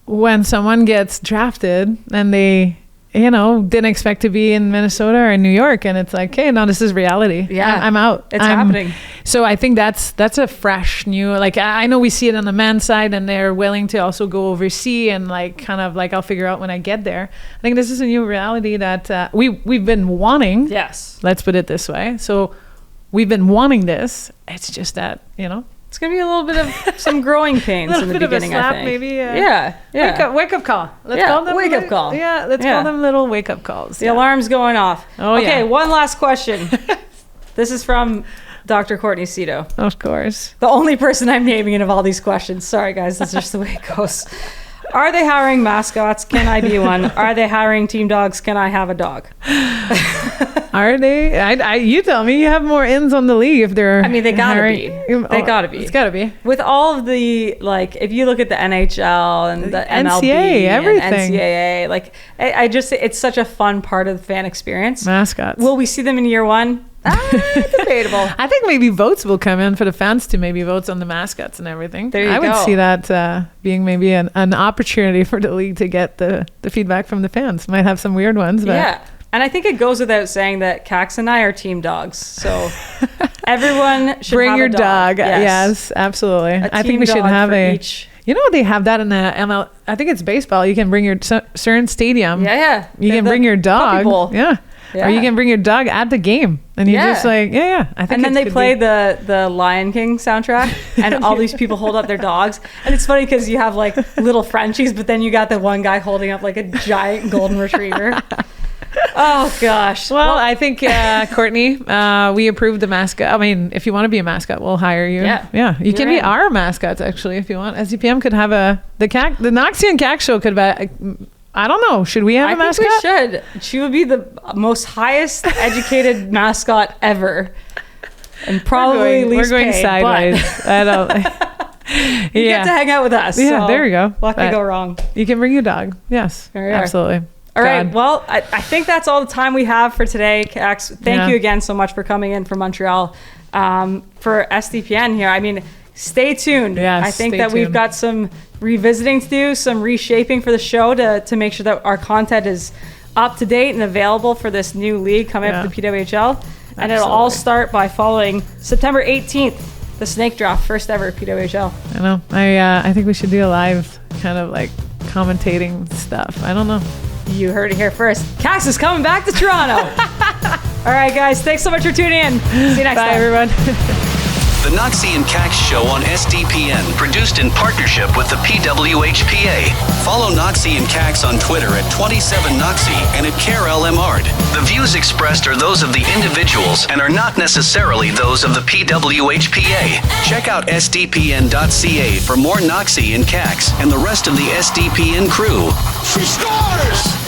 Speaker 5: when someone gets drafted and they, didn't expect to be in Minnesota or in New York. And it's like, hey, now this is reality.
Speaker 4: Yeah.
Speaker 5: I'm out.
Speaker 4: It's happening.
Speaker 5: So I think that's a fresh new, like, I know we see it on the men's side and they're willing to also go overseas and like, kind of like, I'll figure out when I get there. I think this is a new reality that we've been wanting.
Speaker 4: Yes.
Speaker 5: Let's put it this way. So we've been wanting this. It's just that,
Speaker 4: it's going to be a little bit of some growing pains in the beginning,
Speaker 5: slap,
Speaker 4: I think.
Speaker 5: Maybe.
Speaker 4: Yeah.
Speaker 5: Wake up call. Let's call them
Speaker 4: wake-up call.
Speaker 5: Yeah, let's call them little wake-up calls.
Speaker 4: The alarm's going off.
Speaker 5: Oh,
Speaker 4: okay, one last question. This is from Dr. Courtney Cito.
Speaker 5: Of course.
Speaker 4: The only person I'm naming in of all these questions. Sorry, guys. That's just the way it goes. Are they hiring mascots? Can I be one? Are they hiring team dogs? Can I have a dog?
Speaker 5: Are they? You tell me. You have more ins on the league if they're.
Speaker 4: I mean, they gotta be. They gotta be.
Speaker 5: It's gotta be.
Speaker 4: With all of the, like, if you look at the NHL and the MLB,
Speaker 5: NCAA, everything.
Speaker 4: and NCAA, like, I just, it's such a fun part of the fan experience.
Speaker 5: Mascots.
Speaker 4: Will we see them in year 1? Debatable.
Speaker 5: I think maybe votes will come in for the fans to maybe votes on the mascots and everything.
Speaker 4: There you
Speaker 5: I
Speaker 4: go.
Speaker 5: would see that being maybe an opportunity for the league to get the feedback from the fans. Might have some weird ones, but
Speaker 4: Yeah. And I think it goes without saying that Kax and I are team dogs. So everyone should
Speaker 5: bring
Speaker 4: have
Speaker 5: your
Speaker 4: a
Speaker 5: dog.
Speaker 4: Yes.
Speaker 5: Yes, absolutely.
Speaker 4: A
Speaker 5: I think
Speaker 4: team
Speaker 5: we should
Speaker 4: dog
Speaker 5: have
Speaker 4: for
Speaker 5: a.
Speaker 4: each.
Speaker 5: They have that in the ML. I think it's baseball. You can bring your certain stadium.
Speaker 4: Yeah.
Speaker 5: You can bring your
Speaker 4: puppy
Speaker 5: dog.
Speaker 4: bowl.
Speaker 5: Yeah. Or you can bring your dog at the game, and you just like, I think.
Speaker 4: And then they play the Lion King soundtrack, and all these people hold up their dogs, and it's funny because you have like little Frenchies, but then you got the one guy holding up like a giant golden retriever. Oh gosh.
Speaker 5: Well, I think Courtney, we approved the mascot. I mean, if you want to be a mascot, we'll hire you.
Speaker 4: Yeah.
Speaker 5: You can be our mascots actually if you want. SDPM could have the Knoxy and Kax show could be. I don't know. Should we have a mascot?
Speaker 4: I think we should. She would be the most highest educated mascot ever, and probably least
Speaker 5: we're going
Speaker 4: paid,
Speaker 5: sideways. I don't.
Speaker 4: You get to hang out with us.
Speaker 5: Yeah,
Speaker 4: so
Speaker 5: there you go.
Speaker 4: What could go wrong?
Speaker 5: You can bring your dog. Yes, absolutely.
Speaker 4: All right. Well, I think that's all the time we have for today, Kax. Thank you again so much for coming in from Montreal for SDPN here. I mean, stay tuned.
Speaker 5: Yes,
Speaker 4: I think that we've got some revisiting to do, some reshaping for the show to make sure that our content is up to date and available for this new league coming up with the PWHL. And it'll all start by following September 18th, the snake draft, first ever PWHL.
Speaker 5: I know. I think we should do a live kind of like commentating stuff. I don't know.
Speaker 4: You heard it here first. Kax is coming back to Toronto. All right, guys. Thanks so much for tuning in. See you next time.
Speaker 5: Bye, everyone.
Speaker 3: The Knoxy and Kax Show on SDPN, produced in partnership with the PWHPA. Follow Knoxy and Kax on Twitter at 27Knoxy and at Karell Emard. The views expressed are those of the individuals and are not necessarily those of the PWHPA. Check out sdpn.ca for more Knoxy and Kax and the rest of the SDPN crew.
Speaker 1: She scores!